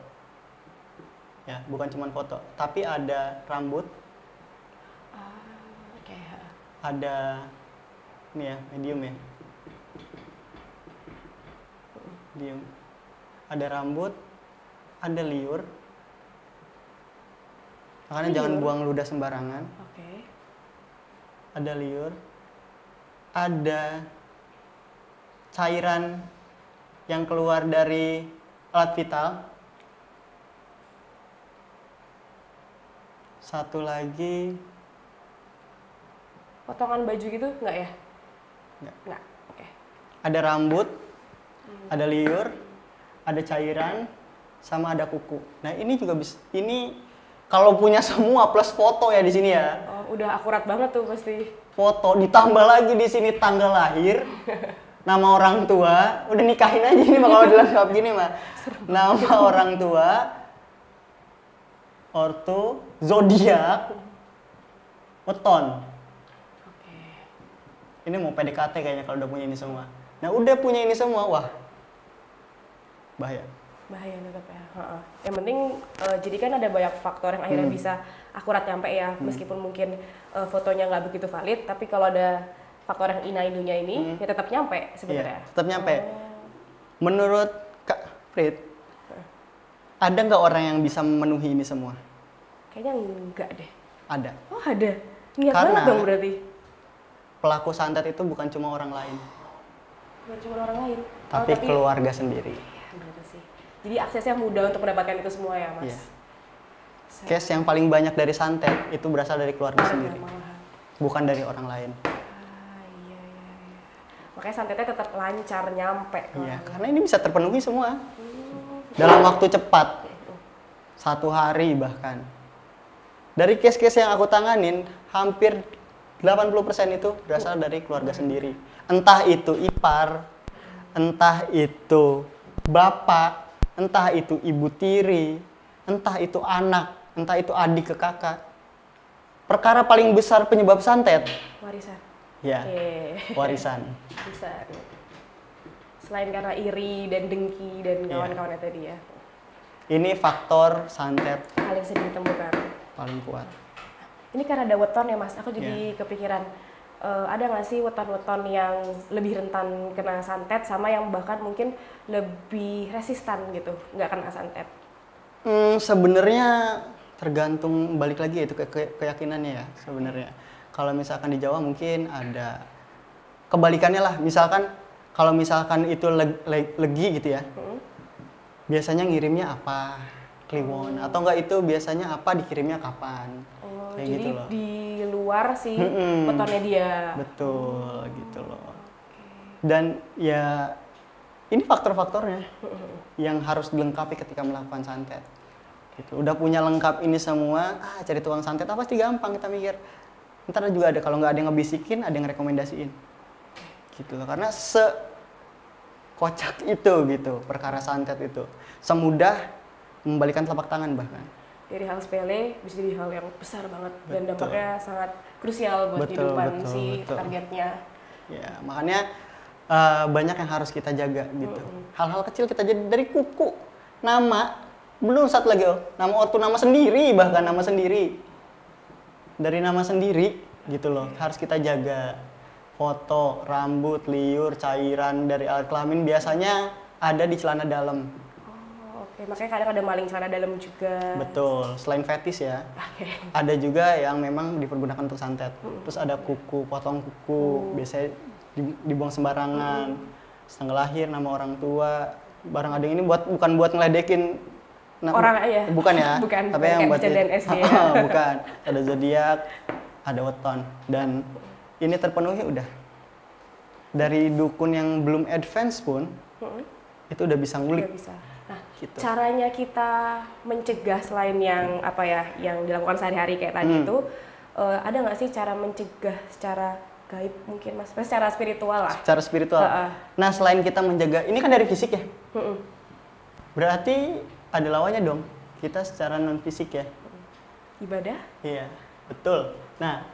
Ya, bukan cuma foto, tapi ada rambut, Oke. ada ini ya, medium ya. Medium. Ada rambut, ada liur. Makanya jangan buang ludah sembarangan. Oke. Ada liur. Ada cairan yang keluar dari alat vital. Satu lagi, Potongan baju gitu nggak ya? Nggak. Nggak. Oke. ada rambut, ada liur, ada cairan, sama ada kuku. Nah ini juga bisa. Ini kalau punya semua plus foto ya di sini ya. Oh, udah akurat banget tuh pasti. Foto ditambah lagi di sini tanggal lahir, nama orang tua, udah nikahin aja ini mah kalau dilengkap gini mah. Nama orang tua, ortu, zodiak, weton. Oke. Ini mau PDKT kayaknya kalau udah punya ini semua. Nah udah punya ini semua, wah bahaya. Bahaya tetap ya. Yang penting jadi kan ada banyak faktor yang akhirnya bisa akurat nyampe ya, meskipun mungkin fotonya nggak begitu valid, tapi kalau ada faktor yang inaidunya ini ya tetap nyampe sebenarnya. Iya, tetap nyampe. Menurut Kak Prit, ada nggak orang yang bisa memenuhi ini semua? Kayaknya enggak deh. Ada. Oh ada. Niat Karena- banget dong berarti. Pelaku santet itu bukan cuma orang lain, Bukan cuma orang lain. tapi keluarga sendiri. Ya, bener sih. Jadi aksesnya mudah untuk mendapatkan itu semua ya Mas. Iya. Case yang paling banyak dari santet itu berasal dari keluarga sendiri, Malahan. bukan dari orang lain. Iya. Makanya santetnya tetap lancar nyampe. Iya, karena ini bisa terpenuhi semua dalam waktu cepat, 1 hari bahkan. Dari case-case yang aku tanganin, hampir 80% itu berasal dari keluarga sendiri. Entah itu ipar, entah itu bapak, entah itu ibu tiri, entah itu anak, entah itu adik ke kakak. Perkara paling besar penyebab santet, Warisan. ya, warisan. Bisa. Selain karena iri dan dengki dan kawan-kawannya tadi ya. Ini faktor santet Hal yang sering ditemukan. paling kuat. Ini karena ada weton ya Mas, aku jadi kepikiran. Ada nggak sih weton-weton yang lebih rentan kena santet sama yang bahkan mungkin lebih resistan gitu, nggak kena santet? Sebenarnya tergantung, balik lagi itu keyakinannya ya sebenarnya. Kalau misalkan di Jawa mungkin ada kebalikannya lah. Misalkan kalau misalkan itu legi gitu ya, biasanya ngirimnya apa? Kliwon. Atau enggak itu biasanya apa dikirimnya kapan. Oh, Kayak jadi gitu loh. di luar sih fotonya dia. Betul, gitu loh. Dan ya ini faktor-faktornya yang harus dilengkapi ketika melakukan santet. Gitu. Udah punya lengkap ini semua, cari tukang santet apa pasti gampang, kita mikir. Ntar juga ada, kalau nggak ada yang ngebisikin, ada yang rekomendasiin. Gitu loh. Karena sekocak itu gitu, perkara santet itu. Semudah membalikan telapak tangan bahkan. Dari hal sepele bisa jadi hal yang besar banget dan dampaknya sangat krusial buat kehidupan si targetnya. Ya, makanya banyak yang harus kita jaga gitu. Hal-hal kecil kita jadi dari kuku, nama, belum satu lagi nama ortu, nama sendiri, bahkan nama sendiri. Dari nama sendiri gitu loh, harus kita jaga. Foto, rambut, liur, cairan dari alat kelamin biasanya ada di celana dalam. Oke, makanya kadang ada maling celana dalam juga. Betul, selain fetis ya. Ada juga yang memang dipergunakan untuk santet. Terus ada kuku, potong kuku, biasanya dibuang sembarangan. Setengah lahir, nama orang tua. Barang ada yang ini bukan buat ngeledekin orang aja. Bukan ya. Bukan, tapi yang buat DNS ya. Bukan. Ada zodiak, ada weton, dan ini terpenuhi udah. Dari dukun yang belum advance pun itu udah bisa ngulik. Udah bisa. Nah, gitu. Caranya kita mencegah selain yang apa ya, yang dilakukan sehari-hari kayak tadi itu, ada nggak sih cara mencegah secara gaib mungkin mas, secara spiritual lah? Secara spiritual. Nah, selain kita menjaga, ini kan dari fisik ya. Berarti ada lawannya dong. Kita secara non fisik ya. Ibadah? Iya, betul. Nah,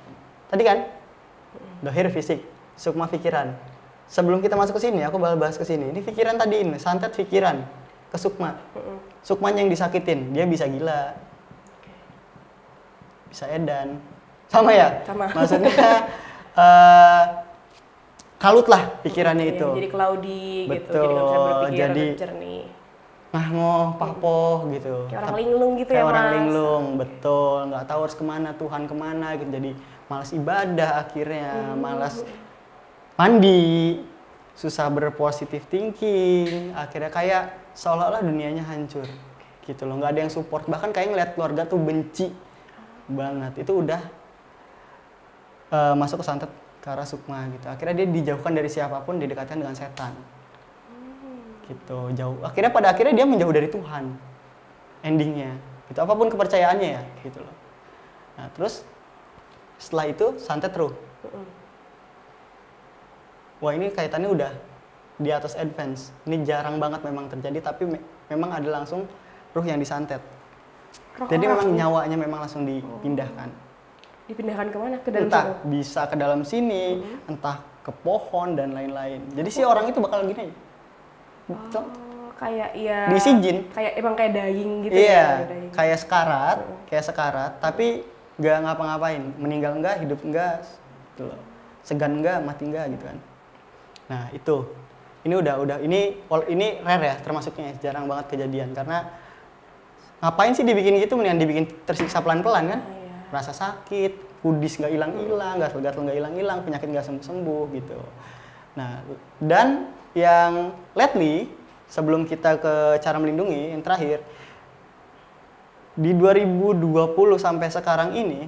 tadi kan dohir fisik, sukma pikiran. Sebelum kita masuk ke sini, aku bakal bahas ke sini. Ini pikiran tadi ini, santet pikiran ke sukma. Sukmanya yang disakitin, dia bisa gila. Bisa edan. Sama ya? Sama. Maksudnya kalut lah pikirannya itu. Jadi cloudy gitu, betul. Jadi nggak bisa berpikir jadi jernih. ngoh, pahpoh gitu. Kayak orang linglung gitu kayak ya, orang Mas. linglung, betul. Nggak tahu harus kemana, Tuhan kemana gitu. Jadi malas ibadah akhirnya, malas mandi, susah berpositif thinking. Akhirnya kayak seolah-olah dunianya hancur gitu loh. Nggak ada yang support. Bahkan kayak ngeliat keluarga tuh benci banget. Itu udah masuk ke santet ke arah sukma gitu. Akhirnya dia dijauhkan dari siapapun, didekatkan dengan setan. Gitu, jauh. Akhirnya pada akhirnya dia menjauh dari Tuhan. Endingnya. Gitu, apapun kepercayaannya ya, gitu loh. Nah, terus setelah itu santet ruh. Wah, ini kaitannya udah di atas advance. Ini jarang banget memang terjadi, tapi memang ada langsung ruh yang disantet. Jadi memang nyawanya memang langsung dipindahkan. Dipindahkan kemana? Ke dalam entah situ? Bisa ke dalam sini, entah ke pohon dan lain-lain. Jadi si orang itu bakal gini. Kayak ya. Diisi jin. Kayak emang kayak dying gitu iya, ya. kayak sekarat, tapi nggak ngapa-ngapain. Meninggal enggak, hidup enggak, gitu loh. Segan enggak, mati enggak gitu kan. Nah, itu. Ini rare ya termasuknya, jarang banget kejadian karena ngapain sih dibikin gitu, mendingan dibikin tersiksa pelan-pelan kan? Rasa sakit, kudis nggak hilang-hilang, gatal-gatal nggak hilang-hilang, penyakit nggak sembuh-sembuh gitu. Nah, dan yang lately, sebelum kita ke cara melindungi, yang terakhir, di 2020 sampai sekarang ini,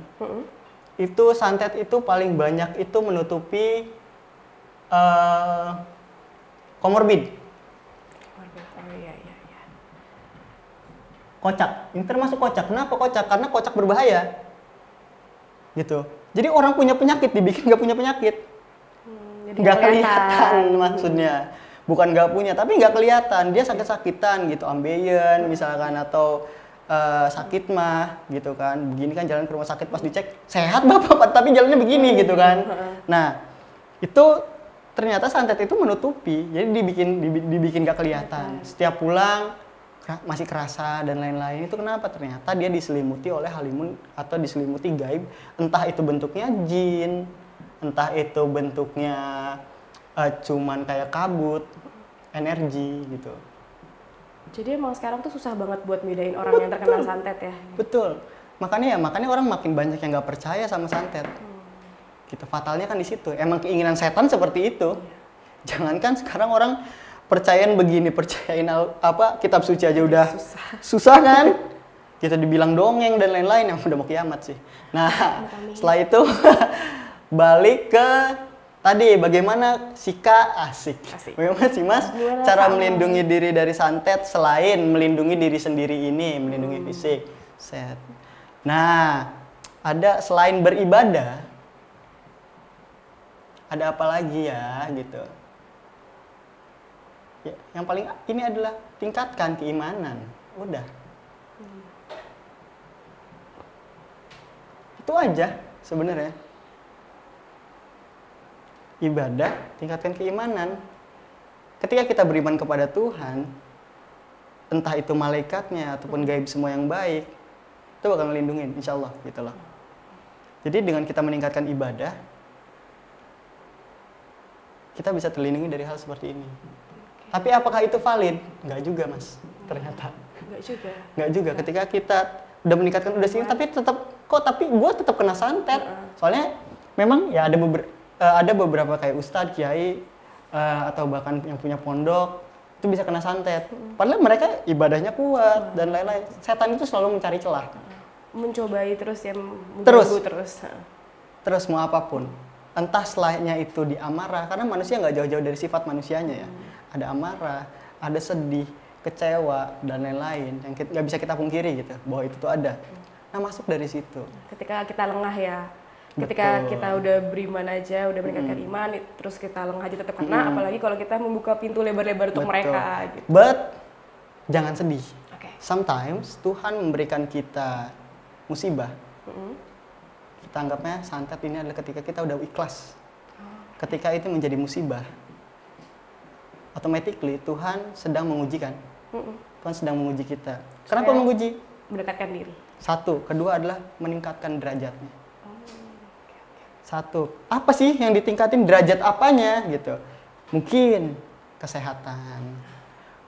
itu santet itu paling banyak itu menutupi komorbid. Kocak, ini termasuk kocak. Kenapa kocak? Karena kocak berbahaya. Gitu. Jadi orang punya penyakit dibikin nggak punya penyakit, nggak kelihatan maksudnya. Bukan nggak punya, tapi nggak kelihatan. Dia sakit-sakitan gitu, ambeien misalkan atau sakit mah gitu kan. Begini kan jalan ke rumah sakit pas dicek sehat bapak, tapi jalannya begini gitu kan. Nah itu ternyata santet itu menutupi, jadi dibikin nggak kelihatan. Setiap pulang masih kerasa dan lain-lain. Itu kenapa? Ternyata dia diselimuti oleh halimun atau diselimuti gaib, entah itu bentuknya jin, entah itu bentuknya cuman kayak kabut, energi gitu. Jadi emang sekarang tuh susah banget buat bedain orang yang terkena santet ya. Betul. Makanya orang makin banyak yang nggak percaya sama santet. Gitu, fatalnya kan di situ. Emang keinginan setan seperti itu. Jangankan sekarang orang percayaan begini, percayain kitab suci aja udah susah kan? kita dibilang dongeng dan lain-lain yang udah mau kiamat sih. Nah, setelah itu balik ke tadi bagaimana asik. Bagaimana sih Mas cara melindungi diri dari santet selain melindungi diri sendiri ini, melindungi fisik. Set. Nah, ada selain beribadah, ada apa lagi ya gitu. Ya, yang paling ini adalah tingkatkan keimanan. Udah. Itu aja sebenarnya. Ibadah, tingkatkan keimanan. Ketika kita beriman kepada Tuhan, entah itu malaikatnya ataupun gaib semua yang baik, itu bakal melindungi, insya Allah gitu loh. Jadi dengan kita meningkatkan ibadah, kita bisa terlindungi dari hal seperti ini. Tapi apakah itu valid? Enggak juga Mas, ternyata. Enggak juga. Ketika kita udah meningkatkan, udah sini, tapi gue tetap kena santet. Soalnya memang ya ada beberapa kayak ustadz, kiai, atau bahkan yang punya pondok, itu bisa kena santet. Padahal mereka ibadahnya kuat dan lain-lain. Setan itu selalu mencari celah. Mencobai terus ya, terus mau apapun. Entah setelahnya itu di amarah, karena manusia nggak jauh-jauh dari sifat manusianya ya. Ada amarah, ada sedih, kecewa, dan lain-lain yang nggak bisa kita pungkiri gitu, bahwa itu tuh ada. Nah, masuk dari situ. Ketika kita lengah ya, ketika kita udah beriman aja, udah meningkatkan iman, terus kita lengah aja tetap kena, apalagi kalau kita membuka pintu lebar-lebar untuk mereka. Gitu. But, jangan sedih. Sometimes Tuhan memberikan kita musibah. Kita anggapnya santet ini adalah ketika kita udah ikhlas. Ketika itu menjadi musibah, automatically Tuhan sedang menguji kan? Tuhan sedang menguji kita. Kenapa menguji? Mendekatkan diri. Satu, kedua adalah meningkatkan derajatnya. Satu, apa sih yang ditingkatin, derajat apanya gitu? Mungkin kesehatan.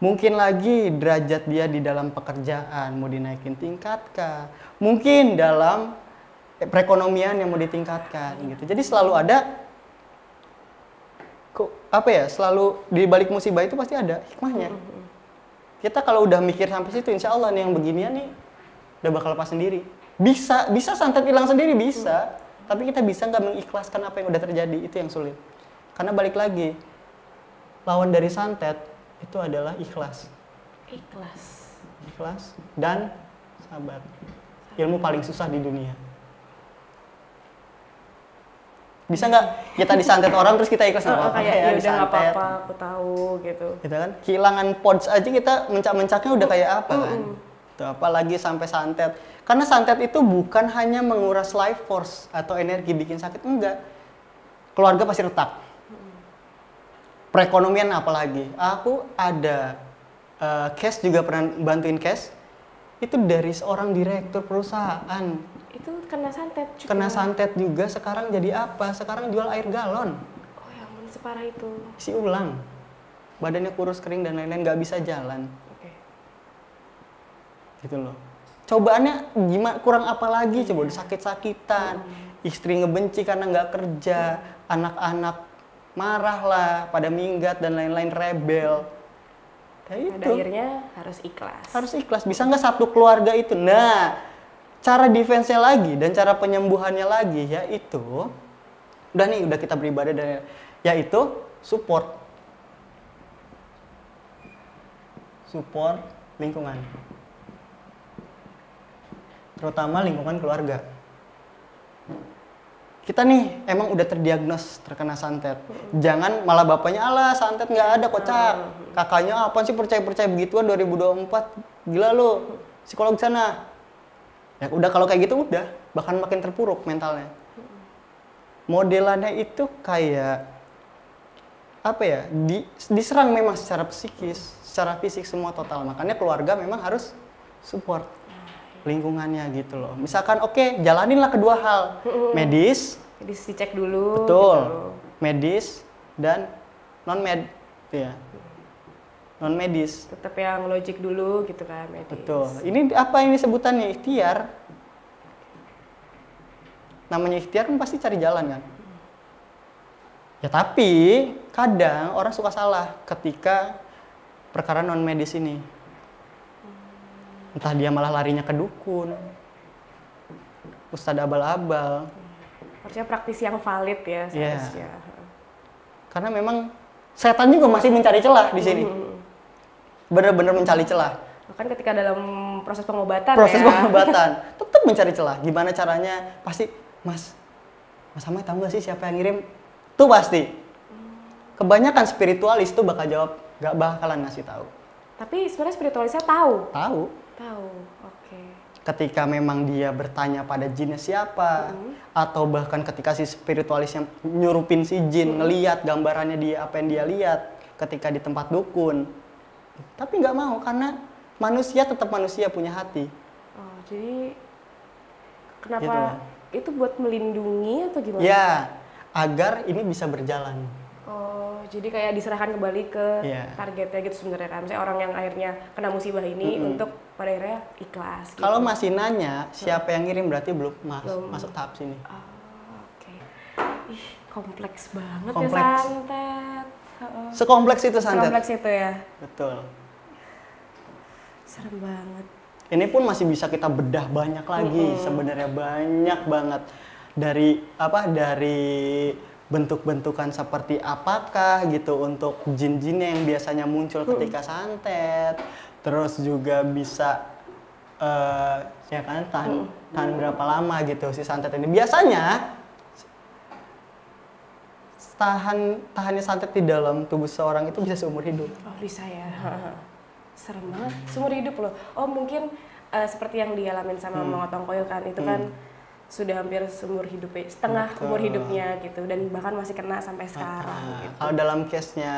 Mungkin lagi derajat dia di dalam pekerjaan mau dinaikin tingkatkah? Mungkin dalam perekonomian yang mau ditingkatkan gitu. Jadi selalu ada selalu di balik musibah itu pasti ada hikmahnya. Kita kalau udah mikir sampai situ, insya Allah nih yang beginian nih udah bakal lepas sendiri. Bisa santet hilang sendiri, bisa. Tapi kita bisa nggak mengikhlaskan apa yang udah terjadi, itu yang sulit. Karena balik lagi, lawan dari santet itu adalah ikhlas. Ikhlas dan sabar. Ilmu paling susah di dunia. Bisa nggak kita disantet orang terus kita ikhlas? Ya udah nggak apa-apa, aku tahu gitu. Gitu kan? Kehilangan pods aja kita mencak-mencaknya udah kayak apa kan? Tuh, apalagi sampai santet. Karena santet itu bukan hanya menguras life force atau energi bikin sakit, enggak. Keluarga pasti retak. Perekonomian apalagi. Aku ada case juga pernah bantuin case. Itu dari seorang direktur perusahaan. Itu kena santet juga. Kena santet juga, sekarang jadi apa? Sekarang jual air galon. Oh ya ampun, separah itu. Isi ulang. Badannya kurus, kering, dan lain-lain, nggak bisa jalan. Gitu loh. Cobaannya gimana, kurang apa lagi? Coba udah sakit-sakitan. Istri ngebenci karena nggak kerja. Anak-anak marah lah, pada minggat, dan lain-lain, rebel. Pada akhirnya harus ikhlas. Harus ikhlas. Bisa nggak satu keluarga itu? Nah, cara defense-nya lagi dan cara penyembuhannya lagi yaitu udah kita beribadah dan yaitu support lingkungan, terutama lingkungan keluarga. Kita nih emang udah terdiagnos terkena santet, jangan malah bapaknya alah santet nggak ada kocak, kakaknya apa sih percaya begituan 2024, gila lo, psikolog sana. Ya udah, kalau kayak gitu udah bahkan makin terpuruk mentalnya. Modelannya itu kayak apa ya, diserang memang secara psikis, secara fisik semua total. Makanya keluarga memang harus support lingkungannya gitu loh. Misalkan jalaninlah kedua hal, medis dicek dulu. Betul. Gitu. Medis dan non-med ya. Non-medis. Tetap yang logik dulu gitu kan, medis. Betul. Ini apa ini sebutannya? Ikhtiar. Namanya ikhtiar kan pasti cari jalan kan? Ya tapi kadang orang suka salah ketika perkara non-medis ini. Entah dia malah larinya ke dukun, ustadz abal-abal. Harusnya praktisi yang valid ya seharusnya. Karena memang setan juga masih mencari celah di sini. Bener-bener mencari celah. Bahkan ketika dalam proses pengobatan pengobatan tetap mencari celah. Gimana caranya? Pasti Mas Amai tahu nggak sih siapa yang ngirim? Tuh pasti. Kebanyakan spiritualis tuh bakal jawab nggak bakalan ngasih tahu. Tapi sebenarnya spiritualisnya tahu. Tahu. Oke. Ketika memang dia bertanya pada jinnya siapa, atau bahkan ketika si spiritualisnya nyurupin si jin, ngeliat gambarannya dia, apa yang dia lihat ketika di tempat dukun. Tapi nggak mau, karena manusia tetap manusia, punya hati. Oh, jadi kenapa Gitu. Itu buat melindungi atau gimana? Ya, agar ini bisa berjalan. Oh, jadi kayak diserahkan kembali ke targetnya gitu sebenarnya kan. Misalnya orang yang akhirnya kena musibah ini untuk pada akhirnya ikhlas. Gitu. Kalau masih nanya siapa yang ngirim, berarti belum masuk tahap sini. Oke. Ih, kompleks banget Kompleks. ya santet. Sekompleks itu santet. Sekompleks itu ya. Betul. Serem banget. Ini pun masih bisa kita bedah banyak lagi, sebenarnya banyak banget. Dari bentuk-bentukan seperti apakah gitu untuk jin-jinnya yang biasanya muncul ketika santet. Terus juga bisa ya kan tahan berapa lama gitu si santet ini. Biasanya tahannya santet di dalam tubuh seorang itu bisa seumur hidup. Oh, bisa ya. Serem banget, seumur hidup loh. Oh, mungkin seperti yang dialamin sama Mang Otong Koil kan, itu kan sudah hampir seumur hidupnya, setengah umur hidupnya gitu, dan bahkan masih kena sampai sekarang. Gitu. Kalau dalam case-nya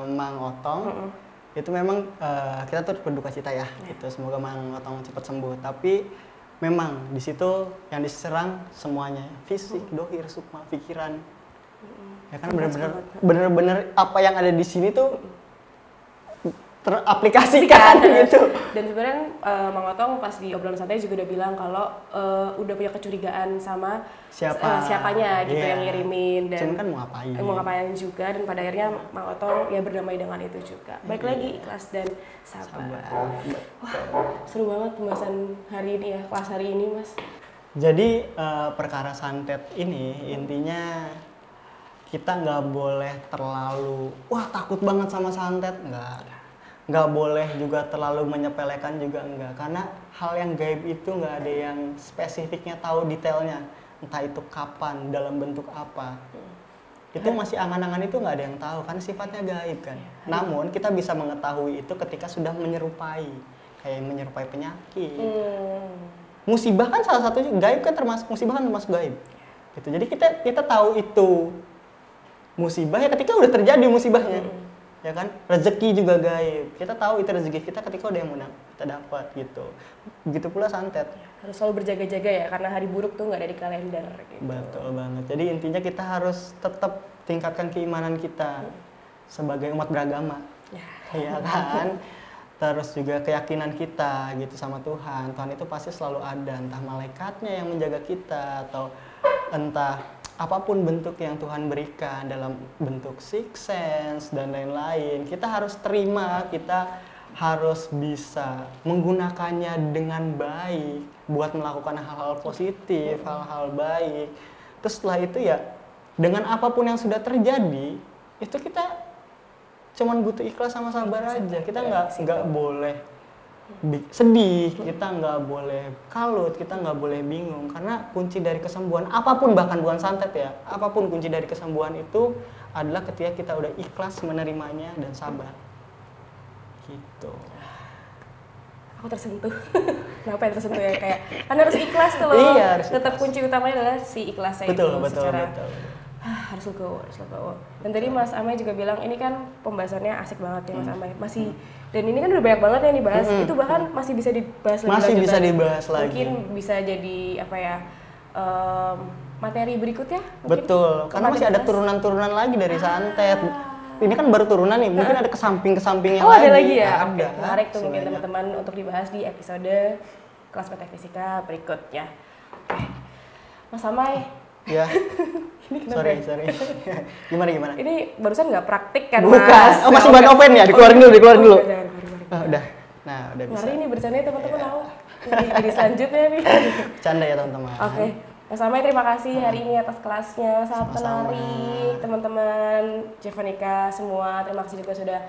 Mang Otong, itu memang kita tuh berduka cita ya, gitu. Semoga Mang Otong cepat sembuh. Tapi memang di situ yang diserang semuanya, fisik, dohir, sukma, pikiran. Ya kan bener-bener apa yang ada di sini tuh teraplikasikan gitu. Dan sebenarnya Mang Otong pas di obrolan santai juga udah bilang kalau udah punya kecurigaan sama siapanya gitu yang ngirimin, dan cuman kan mau ngapain juga, dan pada akhirnya Mang Otong ya berdamai dengan itu juga. Balik lagi ikhlas dan sabar. Wah, seru banget pembahasan hari ini ya, kelas hari ini Mas. Jadi perkara santet ini intinya kita nggak boleh terlalu takut banget sama santet, nggak boleh juga terlalu menyepelekan juga enggak, karena hal yang gaib itu nggak ada yang spesifiknya tahu detailnya, entah itu kapan, dalam bentuk apa, itu masih angan-angan, itu nggak ada yang tahu karena sifatnya gaib kan. Namun kita bisa mengetahui itu ketika sudah menyerupai, kayak menyerupai penyakit, musibah kan salah satunya gaib kan, termasuk musibah kan termasuk gaib gitu. Jadi kita tahu itu musibah ya ketika udah terjadi musibahnya. Ya kan, rezeki juga gaib. Kita tahu itu rezeki kita ketika udah yang kita dapat gitu. Begitu pula santet. Harus selalu berjaga-jaga ya, karena hari buruk tuh nggak ada di kalender. Gitu. Betul banget. Jadi intinya kita harus tetap tingkatkan keimanan kita sebagai umat beragama. Ya kan. Terus juga keyakinan kita gitu sama Tuhan. Tuhan itu pasti selalu ada, entah malaikatnya yang menjaga kita atau entah apapun bentuk yang Tuhan berikan dalam bentuk sixth sense dan lain-lain, kita harus terima, kita harus bisa menggunakannya dengan baik buat melakukan hal-hal positif, hal-hal baik. Terus setelah itu ya dengan apapun yang sudah terjadi, itu kita cuman butuh ikhlas sama sabar aja. Kita nggak boleh sedih, kita nggak boleh kalut, kita nggak boleh bingung, karena kunci dari kesembuhan apapun, bahkan bukan santet ya, apapun kunci dari kesembuhan itu adalah ketika kita udah ikhlas menerimanya dan sabar gitu. Aku tersentuh. Kenapa yang tersentuh ya, kayak kan harus ikhlas tuh loh. Iya, tetap kunci utamanya adalah si ikhlasnya betul, itu betul. harus legowo. Dan tadi Mas Amai juga bilang ini kan pembahasannya asik banget ya Mas Amai. Masih, dan ini kan udah banyak banget yang dibahas. Itu bahkan masih bisa dibahas lebih lanjut. Masih bisa dibahas lagi. Mungkin bisa jadi apa ya, materi berikutnya. Betul, karena masih ada turunan-turunan lagi dari santet. Ini kan baru turunan nih, mungkin ada kesamping-kesampingnya lagi. Ada lagi ya? Ada. Menarik tuh mungkin teman-teman untuk dibahas di episode kelas Metafisika berikutnya. Oke, Mas Amai. Ya, sorry. Gimana? Ini barusan nggak praktik kan, Bukan. Mas? Oh, masih bahan open ya? Dikeluarin dulu. Udah. Udah. Nah, udah bisa. Ngeri nih bercandanya teman-teman tahu. Jadi selanjutnya nih. Canda ya teman-teman. Oke. Mas Amai terima kasih hari ini atas kelasnya, sangat Sama-sama. menarik. Teman-teman Jevanika semua, terima kasih juga sudah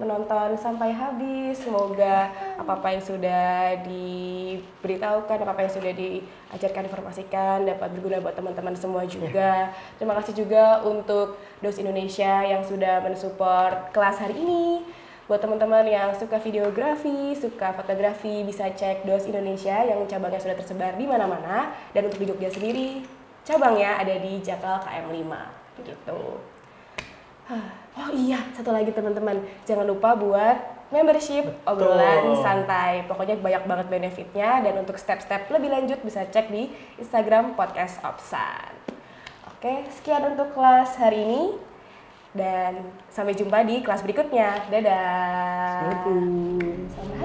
menonton sampai habis. Semoga apa-apa yang sudah diberitahukan, apa-apa yang sudah diajarkan, informasikan dapat berguna buat teman-teman semua juga. Terima kasih juga untuk DOS Indonesia yang sudah mensupport kelas hari ini. Buat teman-teman yang suka videografi, suka fotografi, bisa cek DOS Indonesia yang cabangnya sudah tersebar di mana-mana. Dan untuk di Jogja sendiri, cabangnya ada di Jakal KM5. Begitu. Oh iya, satu lagi teman-teman, jangan lupa buat membership obrolan santai. Pokoknya banyak banget benefitnya, dan untuk step-step lebih lanjut bisa cek di Instagram Podcast Opsan. Oke, sekian untuk kelas hari ini. Dan sampai jumpa di kelas berikutnya. Dadah. Assalamualaikum. Sama